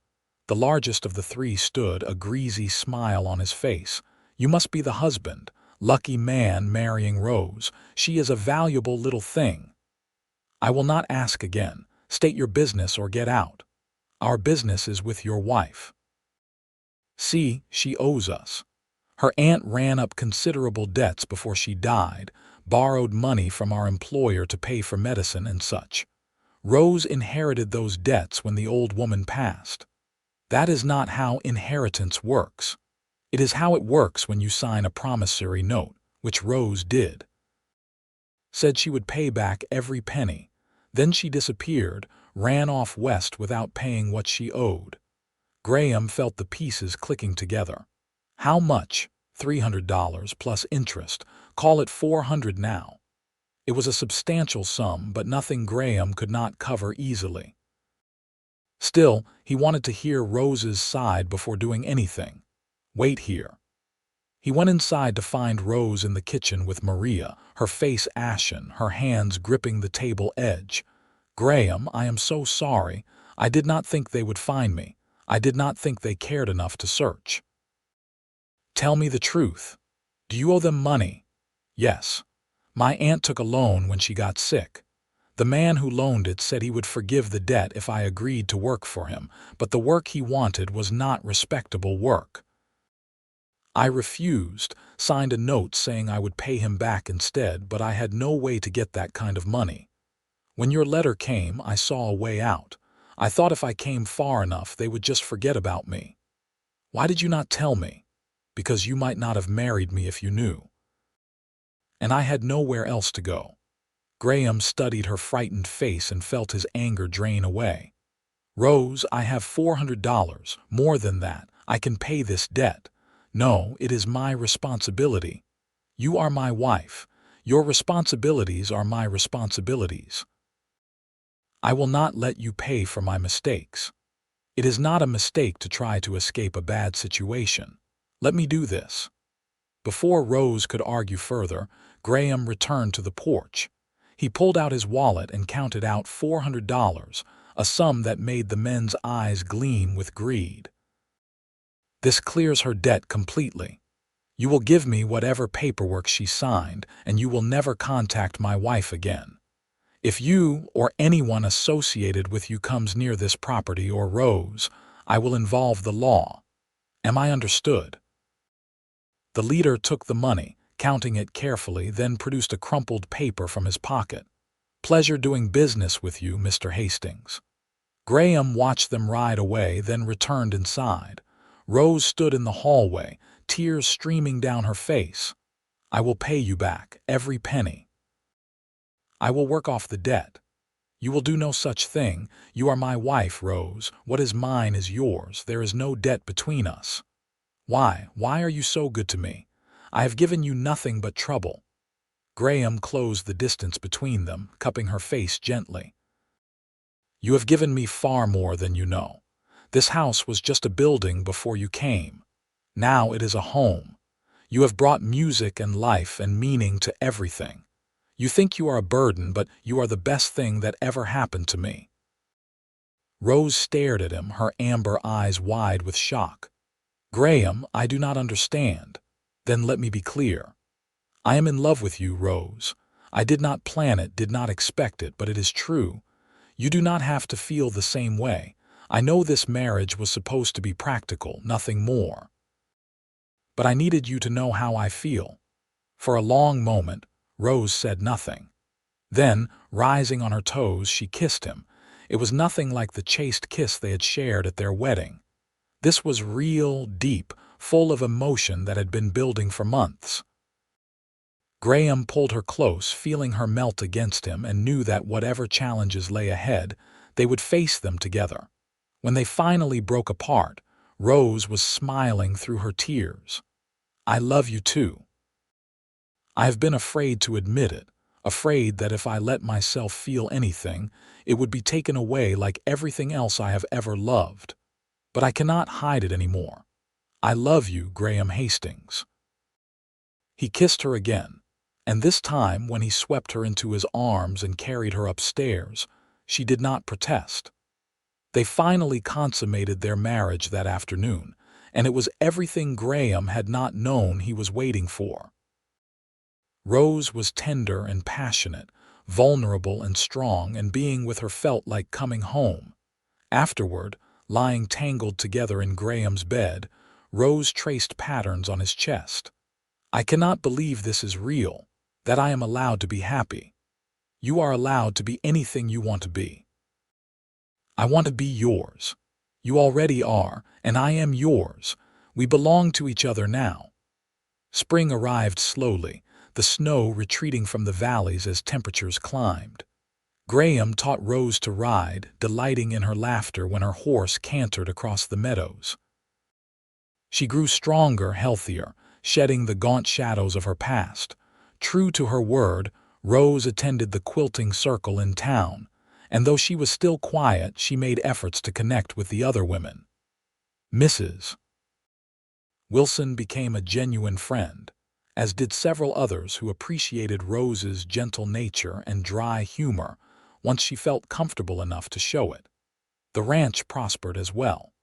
The largest of the 3 stood, a greasy smile on his face. "You must be the husband. Lucky man marrying Rose. She is a valuable little thing." "I will not ask again. State your business or get out." "Our business is with your wife. See, she owes us. Her aunt ran up considerable debts before she died, borrowed money from our employer to pay for medicine and such. Rose inherited those debts when the old woman passed. That is not how inheritance works. It is how it works when you sign a promissory note, which Rose did. Said she would pay back every penny. Then she disappeared, ran off west without paying what she owed." Graham felt the pieces clicking together. "How much?" $300 plus interest. Call it 400 now. It was a substantial sum, but nothing Graham could not cover easily. Still, he wanted to hear Rose's side before doing anything. "Wait here." He went inside to find Rose in the kitchen with Maria, her face ashen, her hands gripping the table edge. "Graham, I am so sorry. I did not think they would find me. I did not think they cared enough to search." "Tell me the truth. Do you owe them money?" "Yes. My aunt took a loan when she got sick. The man who loaned it said he would forgive the debt if I agreed to work for him, but the work he wanted was not respectable work. I refused, signed a note saying I would pay him back instead, but I had no way to get that kind of money. When your letter came, I saw a way out. I thought if I came far enough, they would just forget about me. Why did you not tell me? Because you might not have married me if you knew. And I had nowhere else to go." Graham studied her frightened face and felt his anger drain away. "Rose, I have $400, more than that. I can pay this debt. No, it is my responsibility. You are my wife. Your responsibilities are my responsibilities. I will not let you pay for my mistakes. It is not a mistake to try to escape a bad situation. Let me do this." Before Rose could argue further, Graham returned to the porch. He pulled out his wallet and counted out $400, a sum that made the men's eyes gleam with greed. "This clears her debt completely. You will give me whatever paperwork she signed, and you will never contact my wife again. If you or anyone associated with you comes near this property or Rose, I will involve the law. Am I understood?" The leader took the money, counting it carefully, then produced a crumpled paper from his pocket. "Pleasure doing business with you, Mr. Hastings." Graham watched them ride away, then returned inside. Rose stood in the hallway, tears streaming down her face. "I will pay you back, every penny. I will work off the debt. You will do no such thing. You are my wife, Rose. What is mine is yours. There is no debt between us. Why are you so good to me? I have given you nothing but trouble." Graham closed the distance between them, cupping her face gently. "You have given me far more than you know. This house was just a building before you came. Now it is a home. You have brought music and life and meaning to everything. You think you are a burden, but you are the best thing that ever happened to me." Rose stared at him, her amber eyes wide with shock. "Graham, I do not understand." "Then let me be clear. I am in love with you, Rose. I did not plan it, did not expect it, but it is true. You do not have to feel the same way. I know this marriage was supposed to be practical, nothing more. But I needed you to know how I feel." For a long moment, Rose said nothing. Then, rising on her toes, she kissed him. It was nothing like the chaste kiss they had shared at their wedding. This was real, deep, full of emotion that had been building for months. Graham pulled her close, feeling her melt against him, and knew that whatever challenges lay ahead, they would face them together. When they finally broke apart, Rose was smiling through her tears. "I love you too. I have been afraid to admit it, afraid that if I let myself feel anything, it would be taken away like everything else I have ever loved. But I cannot hide it anymore. I love you, Graham Hastings." He kissed her again, and this time when he swept her into his arms and carried her upstairs, she did not protest. They finally consummated their marriage that afternoon, and it was everything Graham had not known he was waiting for. Rose was tender and passionate, vulnerable and strong, and being with her felt like coming home. Afterward, lying tangled together in Graham's bed, Rose traced patterns on his chest. "I cannot believe this is real, that I am allowed to be happy. You are allowed to be anything you want to be. I want to be yours. You already are, and I am yours. We belong to each other now." Spring arrived slowly, the snow retreating from the valleys as temperatures climbed. Graham taught Rose to ride, delighting in her laughter when her horse cantered across the meadows. She grew stronger, healthier, shedding the gaunt shadows of her past. True to her word, Rose attended the quilting circle in town, and though she was still quiet, she made efforts to connect with the other women. Mrs. Wilson became a genuine friend, as did several others who appreciated Rose's gentle nature and dry humor once she felt comfortable enough to show it. The ranch prospered as well.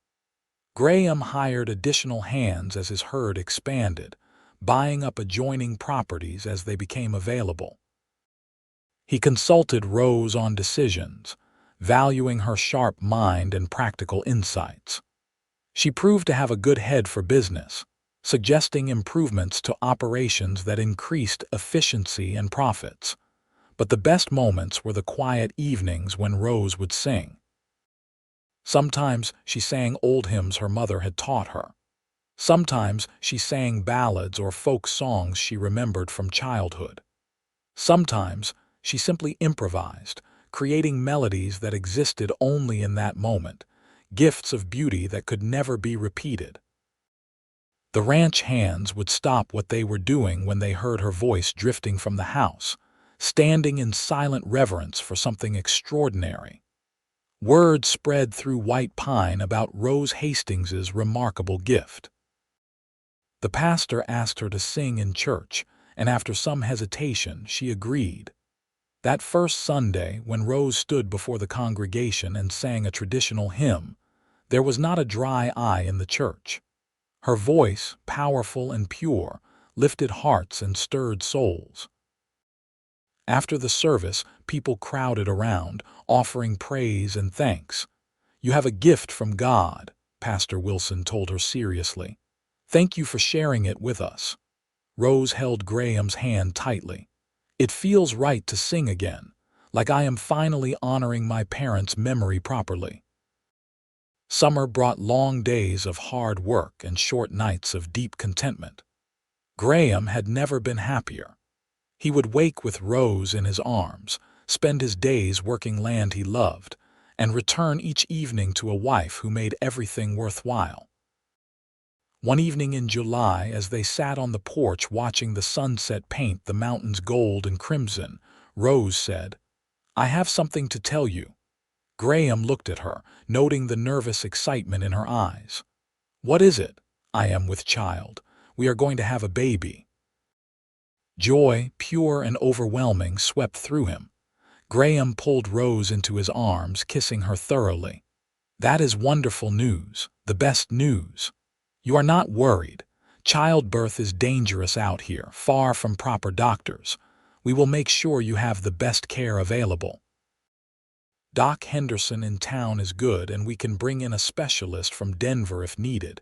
Graham hired additional hands as his herd expanded, buying up adjoining properties as they became available. He consulted Rose on decisions, valuing her sharp mind and practical insights. She proved to have a good head for business, suggesting improvements to operations that increased efficiency and profits. But the best moments were the quiet evenings when Rose would sing. Sometimes she sang old hymns her mother had taught her. Sometimes she sang ballads or folk songs she remembered from childhood. Sometimes she simply improvised, creating melodies that existed only in that moment, gifts of beauty that could never be repeated. The ranch hands would stop what they were doing when they heard her voice drifting from the house, standing in silent reverence for something extraordinary. Word spread through White Pine about Rose Hastings's remarkable gift. The pastor asked her to sing in church, and after some hesitation, she agreed. That first Sunday, when Rose stood before the congregation and sang a traditional hymn, there was not a dry eye in the church. Her voice, powerful and pure, lifted hearts and stirred souls. After the service, people crowded around, offering praise and thanks. "You have a gift from God," Pastor Wilson told her seriously. "Thank you for sharing it with us." Rose held Graham's hand tightly. "It feels right to sing again, like I am finally honoring my parents' memory properly." Summer brought long days of hard work and short nights of deep contentment. Graham had never been happier. He would wake with Rose in his arms, spend his days working land he loved, and return each evening to a wife who made everything worthwhile. One evening in July, as they sat on the porch watching the sunset paint the mountains gold and crimson, Rose said, "I have something to tell you." Graham looked at her, noting the nervous excitement in her eyes. "What is it?" "I am with child. We are going to have a baby." Joy, pure and overwhelming, swept through him. Graham pulled Rose into his arms, kissing her thoroughly. "That is wonderful news, the best news. You are not worried. Childbirth is dangerous out here, far from proper doctors. We will make sure you have the best care available. Doc Henderson in town is good, and we can bring in a specialist from Denver if needed.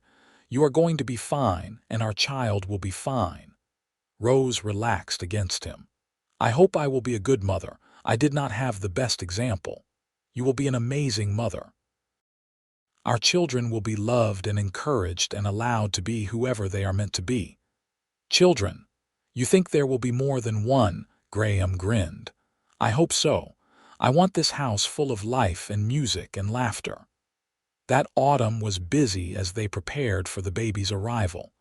You are going to be fine, and our child will be fine." Rose relaxed against him. "I hope I will be a good mother. I did not have the best example. You will be an amazing mother. Our children will be loved and encouraged and allowed to be whoever they are meant to be. Children, You think there will be more than one? Graham grinned. I hope so. I want this house full of life and music and laughter. That autumn was busy as they prepared for the baby's arrival.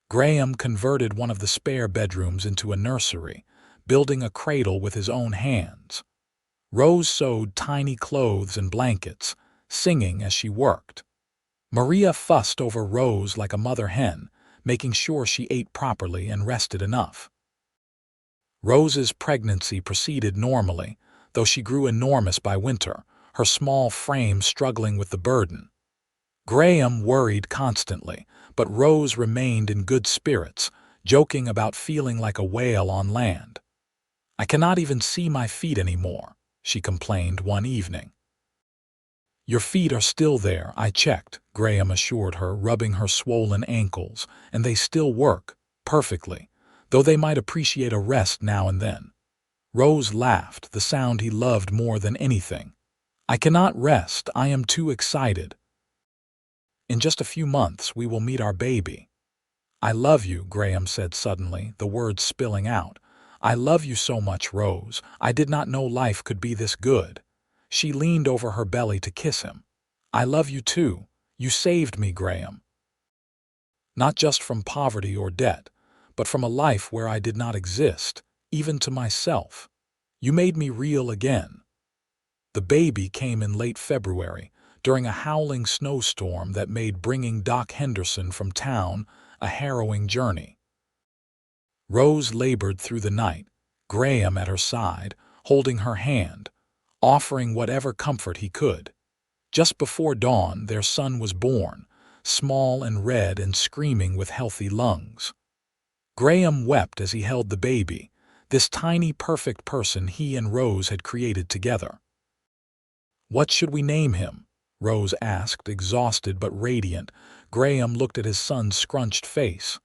Graham converted one of the spare bedrooms into a nursery, building a cradle with his own hands. Rose sewed tiny clothes and blankets, singing as she worked. Maria fussed over Rose like a mother hen, making sure she ate properly and rested enough. Rose's pregnancy proceeded normally, though she grew enormous by winter, her small frame struggling with the burden. Graham worried constantly, but Rose remained in good spirits, joking about feeling like a whale on land. I cannot even see my feet anymore, she complained one evening. Your feet are still there, I checked, Graham assured her, rubbing her swollen ankles, and they still work, perfectly, though they might appreciate a rest now and then. Rose laughed, the sound he loved more than anything. I cannot rest, I am too excited. In just a few months we will meet our baby. I love you, Graham said suddenly, the words spilling out. I love you so much, Rose. I did not know life could be this good. She leaned over her belly to kiss him. I love you too. You saved me, Graham. Not just from poverty or debt, but from a life where I did not exist, even to myself. You made me real again. The baby came in late February, during a howling snowstorm that made bringing Doc Henderson from town a harrowing journey. Rose labored through the night, Graham at her side, holding her hand, offering whatever comfort he could. Just before dawn, their son was born, small and red and screaming with healthy lungs. Graham wept as he held the baby, this tiny perfect person he and Rose had created together. What should we name him? Rose asked, exhausted but radiant. Graham looked at his son's scrunched face.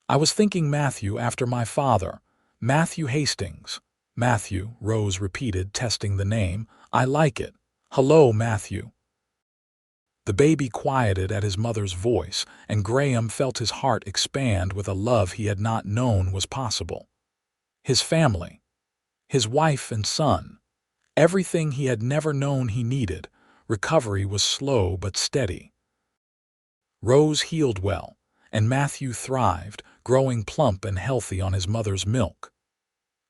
I was thinking Matthew after my father. Matthew Hastings. Matthew, Rose repeated, testing the name. I like it. Hello, Matthew. The baby quieted at his mother's voice, and Graham felt his heart expand with a love he had not known was possible. His family, his wife and son, everything he had never known he needed. Recovery was slow but steady. Rose healed well, and Matthew thrived, growing plump and healthy on his mother's milk.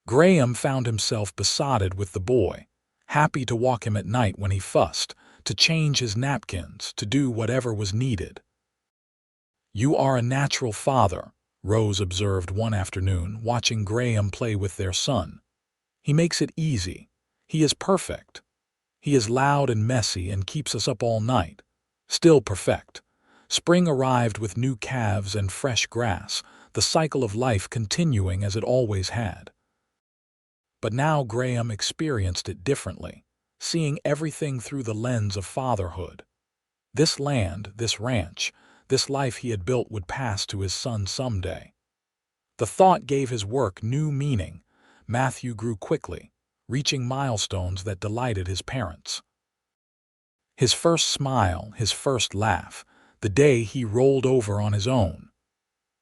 Graham found himself besotted with the boy, happy to walk him at night when he fussed, to change his napkins, to do whatever was needed. You are a natural father, Rose observed one afternoon, watching Graham play with their son. He makes it easy. He is perfect. He is loud and messy and keeps us up all night. Still perfect. Spring arrived with new calves and fresh grass, the cycle of life continuing as it always had. But now Graham experienced it differently, seeing everything through the lens of fatherhood. This land, this ranch, this life he had built would pass to his son someday. The thought gave his work new meaning. Matthew grew quickly, reaching milestones that delighted his parents. His first smile, his first laugh, the day he rolled over on his own.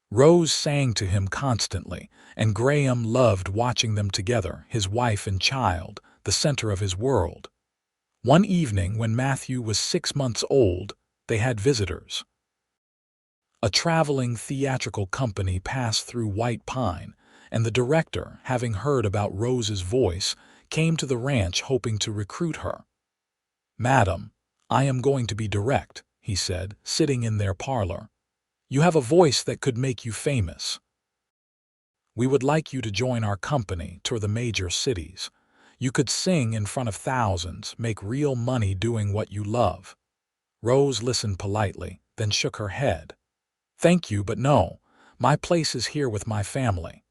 Rose sang to him constantly, and Graham loved watching them together, his wife and child, the center of his world. One evening, when Matthew was 6 months old, they had visitors. A traveling theatrical company passed through White Pine, and the director, having heard about Rose's voice, came to the ranch hoping to recruit her. Madam, I am going to be direct, he said, sitting in their parlor. You have a voice that could make you famous. We would like you to join our company, tour the major cities. You could sing in front of thousands, make real money doing what you love. Rose listened politely, then shook her head. Thank you, but no. My place is here with my family.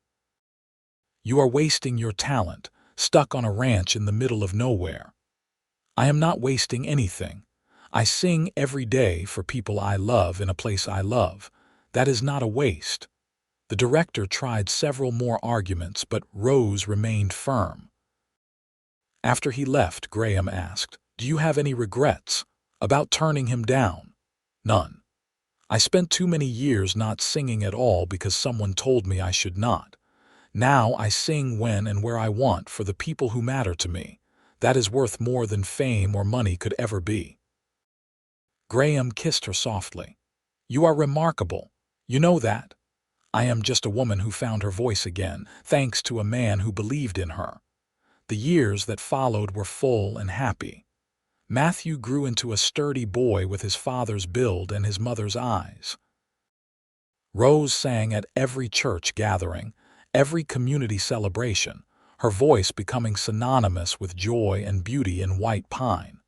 You are wasting your talent, stuck on a ranch in the middle of nowhere. I am not wasting anything. I sing every day for people I love in a place I love. That is not a waste. The director tried several more arguments, but Rose remained firm. After he left, Graham asked, Do you have any regrets about turning him down? None. I spent too many years not singing at all because someone told me I should not. Now I sing when and where I want for the people who matter to me. That is worth more than fame or money could ever be." Graham kissed her softly. "You are remarkable. You know that. I am just a woman who found her voice again, thanks to a man who believed in her." The years that followed were full and happy. Matthew grew into a sturdy boy with his father's build and his mother's eyes. Rose sang at every church gathering, every community celebration, her voice becoming synonymous with joy and beauty in White Pine.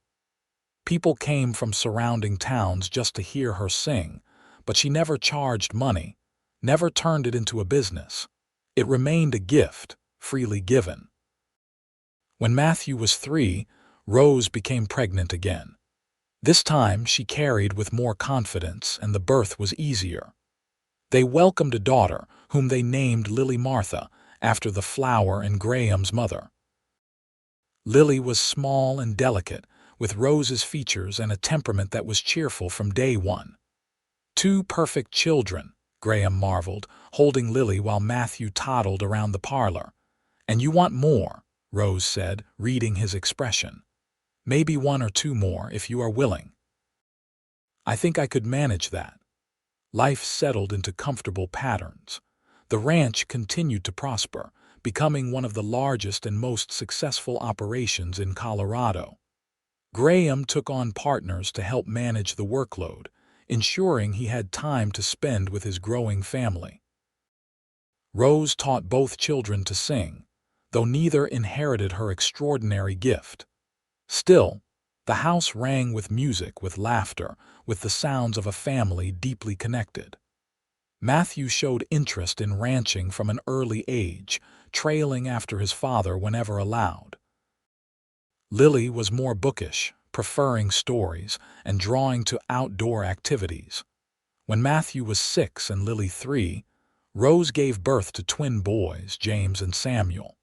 People came from surrounding towns just to hear her sing, but she never charged money, never turned it into a business. It remained a gift, freely given. When Matthew was 3, Rose became pregnant again. This time she carried with more confidence and the birth was easier. They welcomed a daughter, whom they named Lily Martha, after the flower and Graham's mother. Lily was small and delicate, with Rose's features and a temperament that was cheerful from day one. "Two perfect children," Graham marveled, holding Lily while Matthew toddled around the parlor. "And you want more," Rose said, reading his expression. "Maybe 1 or 2 more if you are willing." "I think I could manage that." Life settled into comfortable patterns. The ranch continued to prosper, becoming one of the largest and most successful operations in Colorado. Graham took on partners to help manage the workload, ensuring he had time to spend with his growing family. Rose taught both children to sing, though neither inherited her extraordinary gift. Still, the house rang with music, with laughter, with the sounds of a family deeply connected. Matthew showed interest in ranching from an early age, trailing after his father whenever allowed. Lily was more bookish, preferring stories and drawing to outdoor activities. When Matthew was 6 and Lily 3, Rose gave birth to twin boys, James and Samuel.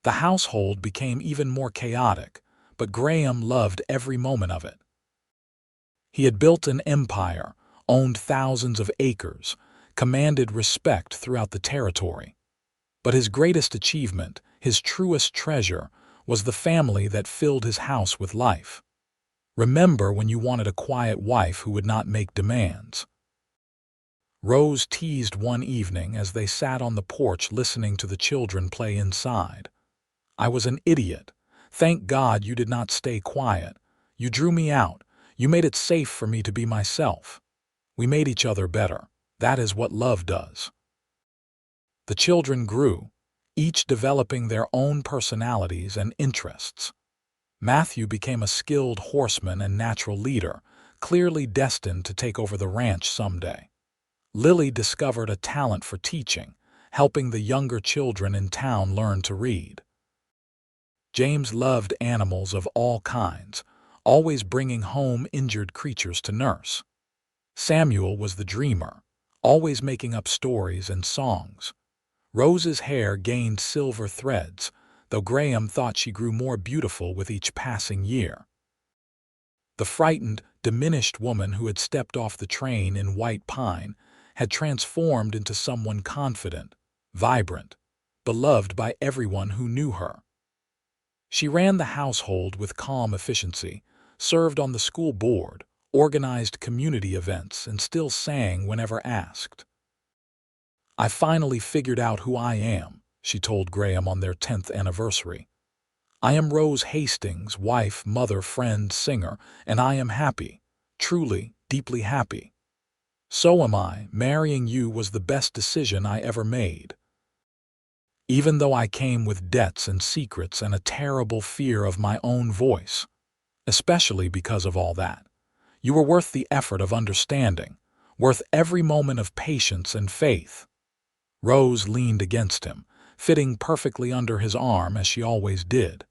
The household became even more chaotic, but Graham loved every moment of it. He had built an empire, owned thousands of acres, commanded respect throughout the territory. But his greatest achievement, his truest treasure, was the family that filled his house with life. Remember when you wanted a quiet wife who would not make demands? Rose teased one evening as they sat on the porch listening to the children play inside. "I was an idiot. Thank God you did not stay quiet. You drew me out. You made it safe for me to be myself. We made each other better. That is what love does." The children grew, each developing their own personalities and interests. Matthew became a skilled horseman and natural leader, clearly destined to take over the ranch someday. Lily discovered a talent for teaching, helping the younger children in town learn to read. James loved animals of all kinds, always bringing home injured creatures to nurse. Samuel was the dreamer, always making up stories and songs. Rose's hair gained silver threads, though Graham thought she grew more beautiful with each passing year. The frightened, diminished woman who had stepped off the train in White Pine had transformed into someone confident, vibrant, beloved by everyone who knew her. She ran the household with calm efficiency, served on the school board, organized community events, and still sang whenever asked. "I finally figured out who I am," she told Graham on their 10th anniversary. "I am Rose Hastings, wife, mother, friend, singer, and I am happy, truly, deeply happy. So am I. Marrying you was the best decision I ever made. Even though I came with debts and secrets and a terrible fear of my own voice, especially because of all that, you were worth the effort of understanding, worth every moment of patience and faith." Rose leaned against him, fitting perfectly under his arm as she always did.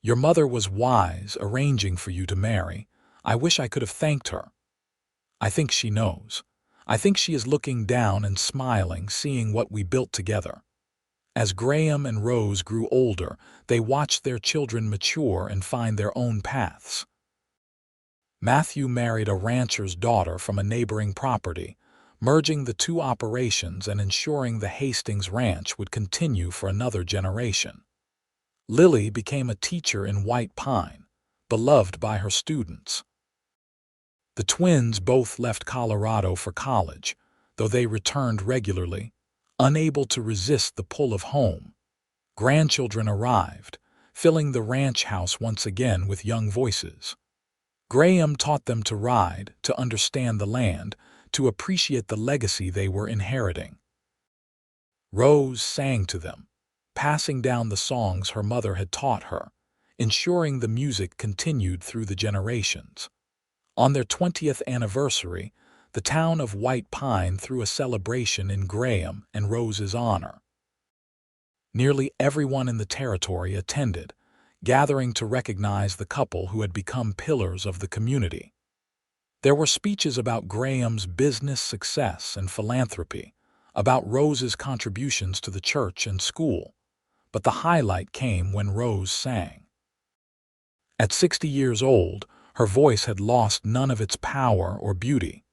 "Your mother was wise, arranging for you to marry. I wish I could have thanked her. I think she knows. I think she is looking down and smiling, seeing what we built together." As Graham and Rose grew older, they watched their children mature and find their own paths. Matthew married a rancher's daughter from a neighboring property, merging the two operations and ensuring the Hastings Ranch would continue for another generation. Lily became a teacher in White Pine, beloved by her students. The twins both left Colorado for college, though they returned regularly, unable to resist the pull of home. Grandchildren arrived, filling the ranch house once again with young voices. Graham taught them to ride, to understand the land, to appreciate the legacy they were inheriting. Rose sang to them, passing down the songs her mother had taught her, ensuring the music continued through the generations. On their 20th anniversary, the town of White Pine threw a celebration in Graham and Rose's honor. Nearly everyone in the territory attended, gathering to recognize the couple who had become pillars of the community. There were speeches about Graham's business success and philanthropy, about Rose's contributions to the church and school, but the highlight came when Rose sang. At 60 years old, her voice had lost none of its power or beauty.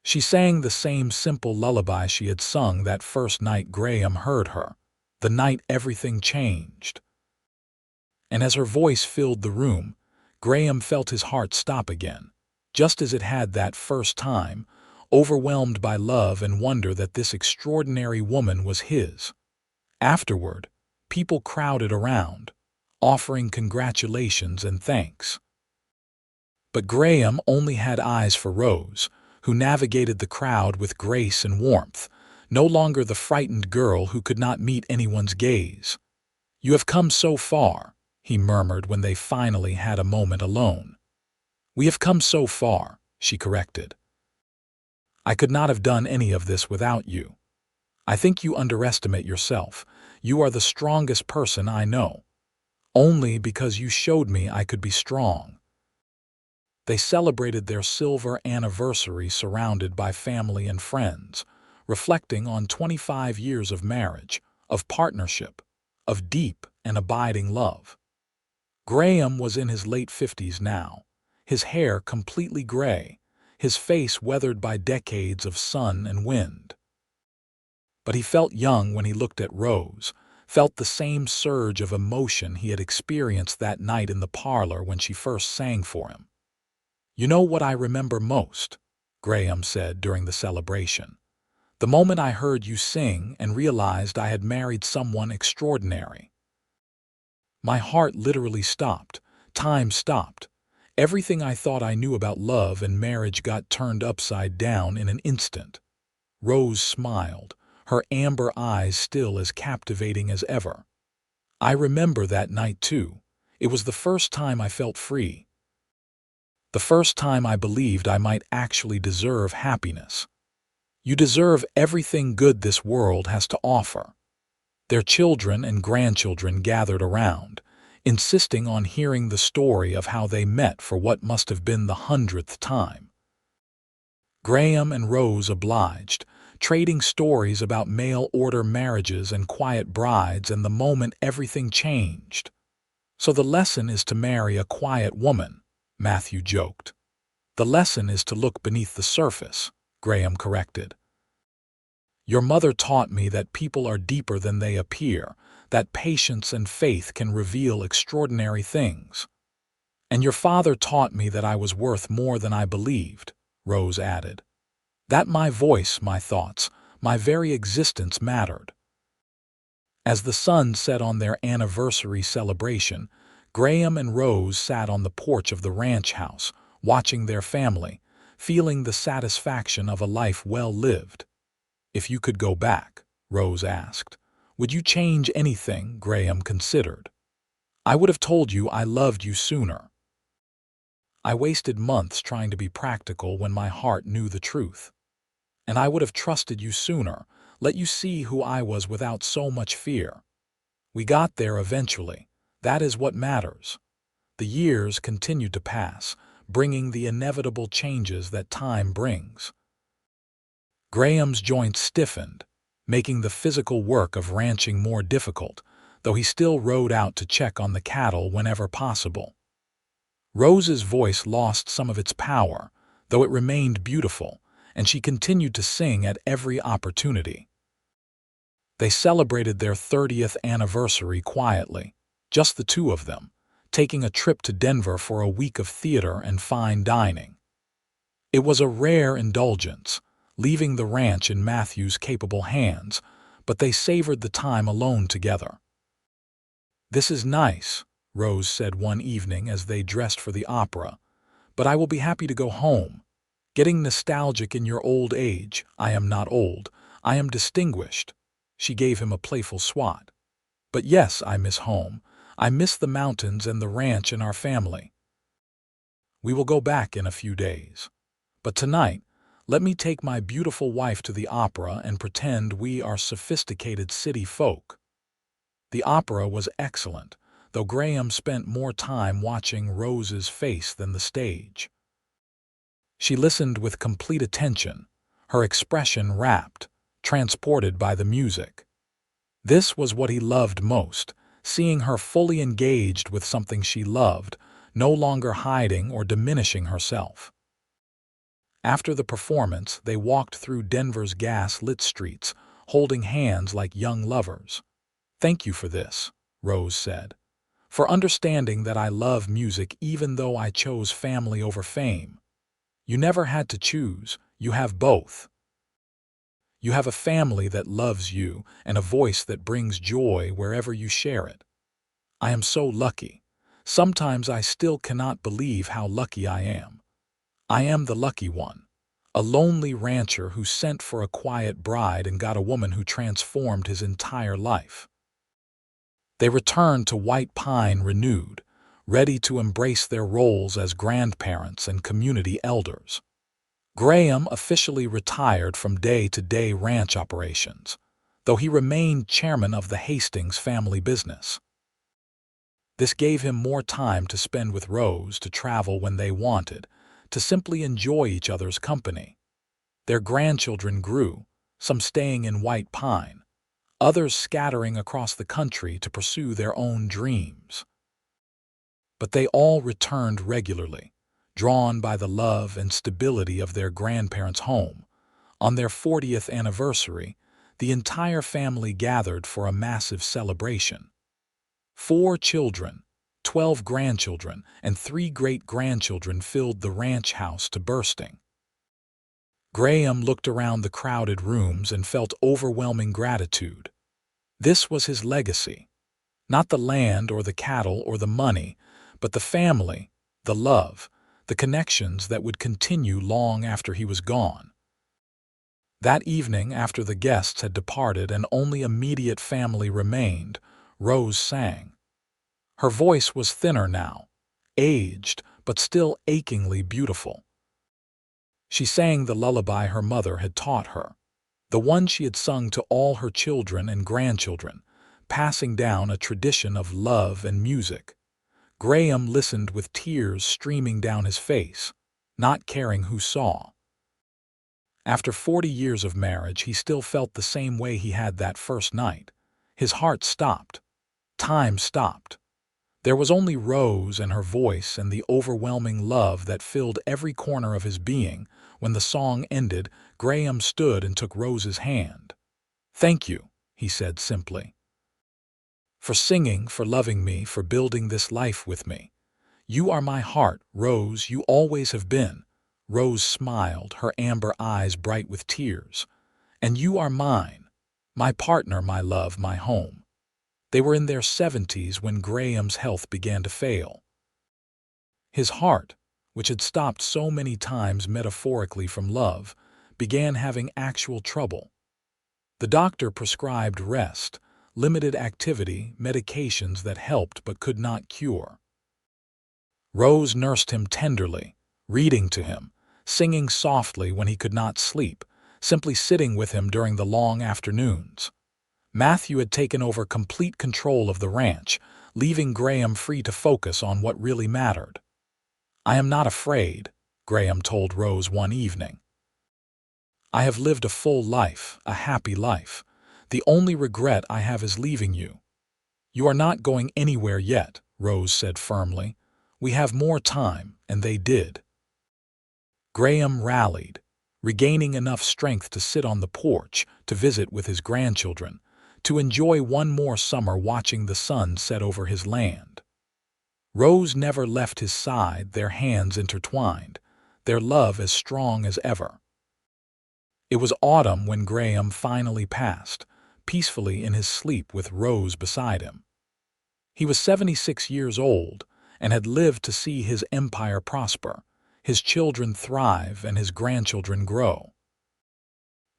She sang the same simple lullaby she had sung that first night Graham heard her, the night everything changed. And as her voice filled the room, Graham felt his heart stop again, just as it had that first time, overwhelmed by love and wonder that this extraordinary woman was his. Afterward, people crowded around, offering congratulations and thanks. But Graham only had eyes for Rose, who navigated the crowd with grace and warmth, no longer the frightened girl who could not meet anyone's gaze. "You have come so far," he murmured when they finally had a moment alone. "We have come so far," she corrected. "I could not have done any of this without you. I think you underestimate yourself. You are the strongest person I know. Only because you showed me I could be strong." They celebrated their silver anniversary surrounded by family and friends, reflecting on 25 years of marriage, of partnership, of deep and abiding love. Graham was in his late 50s now, his hair completely gray, his face weathered by decades of sun and wind. But he felt young when he looked at Rose, felt the same surge of emotion he had experienced that night in the parlor when she first sang for him. "You know what I remember most," Graham said during the celebration. "The moment I heard you sing and realized I had married someone extraordinary. My heart literally stopped. Time stopped. Everything I thought I knew about love and marriage got turned upside down in an instant." Rose smiled, her amber eyes still as captivating as ever. "I remember that night too. It was the first time I felt free. The first time I believed I might actually deserve happiness. You deserve everything good this world has to offer." Their children and grandchildren gathered around, insisting on hearing the story of how they met for what must have been the 100th time. Graham and Rose obliged, trading stories about mail-order marriages and quiet brides and the moment everything changed. "So the lesson is to marry a quiet woman," Matthew joked. "The lesson is to look beneath the surface," Graham corrected. "Your mother taught me that people are deeper than they appear, that patience and faith can reveal extraordinary things. And your father taught me that I was worth more than I believed," Rose added. "That my voice, my thoughts, my very existence mattered." As the sun set on their anniversary celebration, Graham and Rose sat on the porch of the ranch house, watching their family, feeling the satisfaction of a life well lived. "If you could go back," Rose asked, "would you change anything?" Graham considered. "I would have told you I loved you sooner. I wasted months trying to be practical when my heart knew the truth. And I would have trusted you sooner, let you see who I was without so much fear. We got there eventually. That is what matters." The years continued to pass, bringing the inevitable changes that time brings. Graham's joints stiffened, making the physical work of ranching more difficult, though he still rode out to check on the cattle whenever possible. Rose's voice lost some of its power, though it remained beautiful, and she continued to sing at every opportunity. They celebrated their 30th anniversary quietly, just the two of them, taking a trip to Denver for a week of theater and fine dining. It was a rare indulgence, leaving the ranch in Matthew's capable hands, but they savored the time alone together. "This is nice," Rose said one evening as they dressed for the opera, "but I will be happy to go home. Getting nostalgic in your old age. I am not old. I am distinguished." She gave him a playful swat. "But yes, I miss home. I miss the mountains and the ranch and our family. We will go back in a few days. But tonight, let me take my beautiful wife to the opera and pretend we are sophisticated city folk." The opera was excellent, though Graham spent more time watching Rose's face than the stage. She listened with complete attention, her expression rapt, transported by the music. This was what he loved most, seeing her fully engaged with something she loved, no longer hiding or diminishing herself. After the performance, they walked through Denver's gas-lit streets, holding hands like young lovers. "Thank you for this," Rose said, "for understanding that I love music even though I chose family over fame. You never had to choose, you have both. You have a family that loves you and a voice that brings joy wherever you share it. I am so lucky. Sometimes I still cannot believe how lucky I am. I am the lucky one, a lonely rancher who sent for a quiet bride and got a woman who transformed his entire life." They returned to White Pine renewed, ready to embrace their roles as grandparents and community elders. Graham officially retired from day-to-day ranch operations, though he remained chairman of the Hastings family business. This gave him more time to spend with Rose, to travel when they wanted, to simply enjoy each other's company. Their grandchildren grew, some staying in White Pine, others scattering across the country to pursue their own dreams. But they all returned regularly, drawn by the love and stability of their grandparents' home. On their 40th anniversary, the entire family gathered for a massive celebration. 4 children, 12 grandchildren, and 3 great-grandchildren filled the ranch house to bursting. Graham looked around the crowded rooms and felt overwhelming gratitude. This was his legacy. Not the land or the cattle or the money, but the family, the love, the connections that would continue long after he was gone. That evening, after the guests had departed and only immediate family remained, Rose sang. Her voice was thinner now, aged, but still achingly beautiful. She sang the lullaby her mother had taught her, the one she had sung to all her children and grandchildren, passing down a tradition of love and music. Graham listened with tears streaming down his face, not caring who saw. After 40 years of marriage, he still felt the same way he had that first night. His heart stopped. Time stopped. There was only Rose and her voice and the overwhelming love that filled every corner of his being. When the song ended, Graham stood and took Rose's hand. "Thank you," he said simply. "For singing, for loving me, for building this life with me. You are my heart, Rose, you always have been." Rose smiled, her amber eyes bright with tears. "And you are mine, my partner, my love, my home." They were in their 70s when Graham's health began to fail. His heart, which had stopped so many times metaphorically from love, began having actual trouble. The doctor prescribed rest, limited activity, medications that helped but could not cure. Rose nursed him tenderly, reading to him, singing softly when he could not sleep, simply sitting with him during the long afternoons. Matthew had taken over complete control of the ranch, leaving Graham free to focus on what really mattered. "I am not afraid," Graham told Rose one evening. "I have lived a full life, a happy life. The only regret I have is leaving you." "You are not going anywhere yet," Rose said firmly. We have more time, and they did. Graham rallied, regaining enough strength to sit on the porch, to visit with his grandchildren, to enjoy one more summer watching the sun set over his land. Rose never left his side, their hands intertwined, their love as strong as ever. It was autumn when Graham finally passed, peacefully in his sleep with Rose beside him. He was 76 years old and had lived to see his empire prosper, his children thrive, and his grandchildren grow.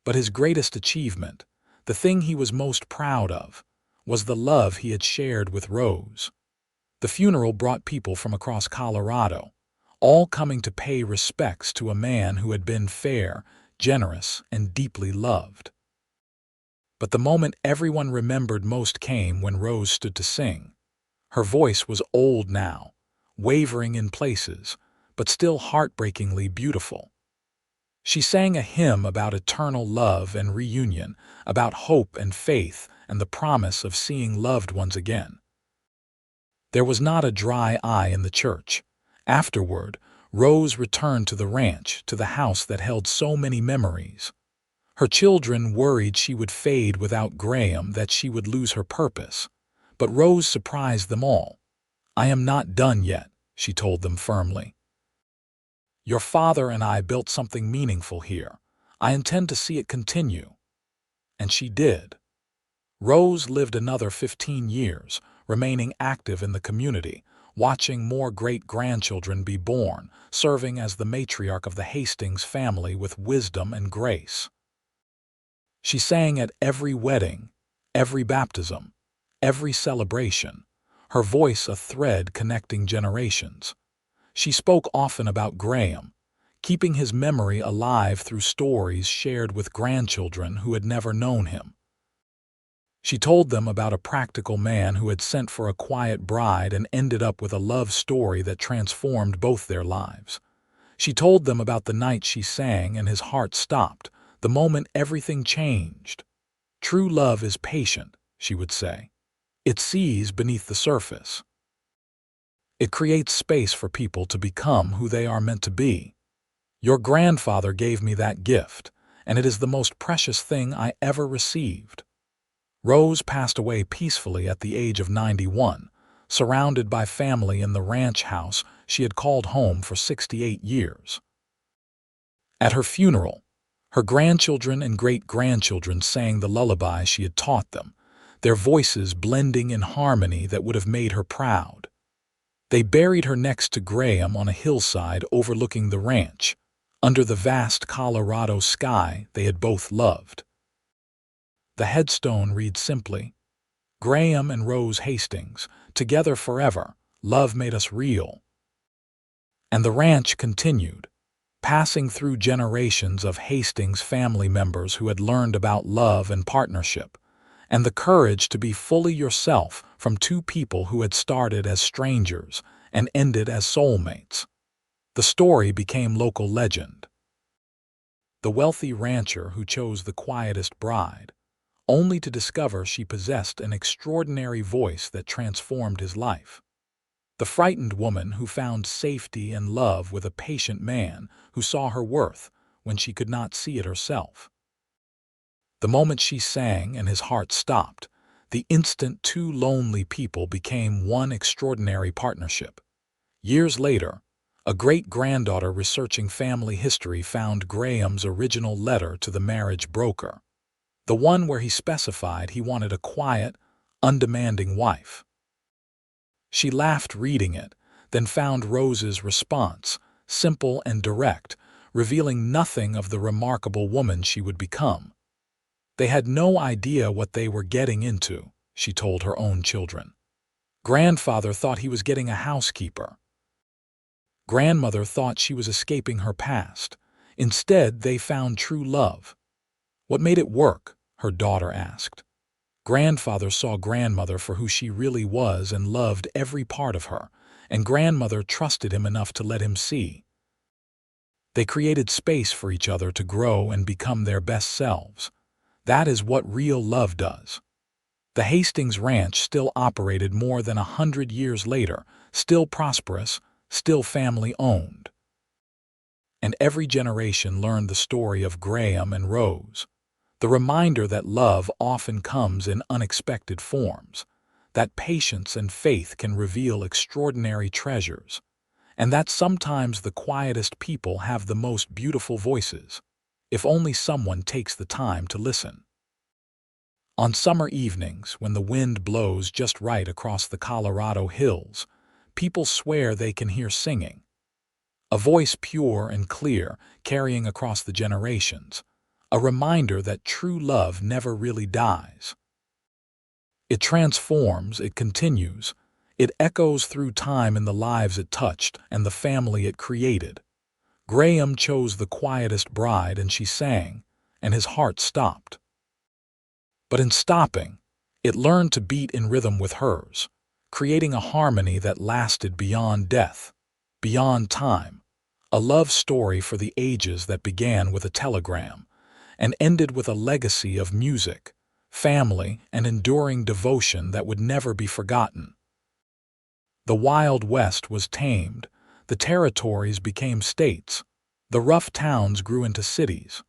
But his greatest achievement, the thing he was most proud of, was the love he had shared with Rose. The funeral brought people from across Colorado, all coming to pay respects to a man who had been fair, generous, and deeply loved. But the moment everyone remembered most came when Rose stood to sing. Her voice was old now, wavering in places, but still heartbreakingly beautiful. She sang a hymn about eternal love and reunion, about hope and faith and the promise of seeing loved ones again. There was not a dry eye in the church. Afterward, Rose returned to the ranch, to the house that held so many memories. Her children worried she would fade without Graham, that she would lose her purpose. But Rose surprised them all. "I am not done yet," she told them firmly. "Your father and I built something meaningful here. I intend to see it continue." And she did. Rose lived another 15 years, remaining active in the community, watching more great-grandchildren be born, serving as the matriarch of the Hastings family with wisdom and grace. She sang at every wedding, every baptism, every celebration, her voice a thread connecting generations. She spoke often about Graham, keeping his memory alive through stories shared with grandchildren who had never known him. She told them about a practical man who had sent for a quiet bride and ended up with a love story that transformed both their lives. She told them about the night she sang and his heart stopped, the moment everything changed. "True love is patient," she would say. "It sees beneath the surface. It creates space for people to become who they are meant to be. Your grandfather gave me that gift, and it is the most precious thing I ever received." Rose passed away peacefully at the age of 91, surrounded by family in the ranch house she had called home for 68 years. At her funeral, her grandchildren and great-grandchildren sang the lullaby she had taught them, their voices blending in harmony that would have made her proud. They buried her next to Graham on a hillside overlooking the ranch, under the vast Colorado sky they had both loved. The headstone reads simply, "Graham and Rose Hastings, together forever, love made us real." And the ranch continued, passing through generations of Hastings family members who had learned about love and partnership, and the courage to be fully yourself from two people who had started as strangers and ended as soulmates. The story became local legend. The wealthy rancher who chose the quietest bride, only to discover she possessed an extraordinary voice that transformed his life. The frightened woman who found safety and love with a patient man who saw her worth when she could not see it herself. The moment she sang and his heart stopped, the instant two lonely people became one extraordinary partnership. Years later, a great-granddaughter researching family history found Graham's original letter to the marriage broker, the one where he specified he wanted a quiet, undemanding wife. She laughed reading it, then found Rose's response, simple and direct, revealing nothing of the remarkable woman she would become. They had no idea what they were getting into, she told her own children. Grandfather thought he was getting a housekeeper. Grandmother thought she was escaping her past. Instead, they found true love. "What made it work?" her daughter asked. Grandfather saw grandmother for who she really was and loved every part of her, and grandmother trusted him enough to let him see. They created space for each other to grow and become their best selves. That is what real love does. The Hastings Ranch still operated more than 100 years later, still prosperous, still family-owned. And every generation learned the story of Graham and Rose, the reminder that love often comes in unexpected forms, that patience and faith can reveal extraordinary treasures, and that sometimes the quietest people have the most beautiful voices, if only someone takes the time to listen. On summer evenings, when the wind blows just right across the Colorado hills, people swear they can hear singing, a voice pure and clear, carrying across the generations, a reminder that true love never really dies. It transforms, it continues, it echoes through time in the lives it touched and the family it created. Graham chose the quietest bride and she sang, and his heart stopped. But in stopping, it learned to beat in rhythm with hers, creating a harmony that lasted beyond death, beyond time, a love story for the ages that began with a telegram and ended with a legacy of music, family, and enduring devotion that would never be forgotten. The Wild West was tamed, the territories became states, the rough towns grew into cities.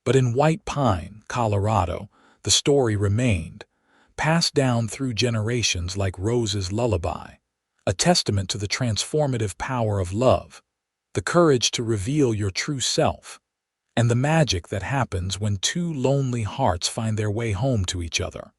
But in White Pine, Colorado, the story remained, passed down through generations like Rose's lullaby, a testament to the transformative power of love, the courage to reveal your true self, and the magic that happens when two lonely hearts find their way home to each other.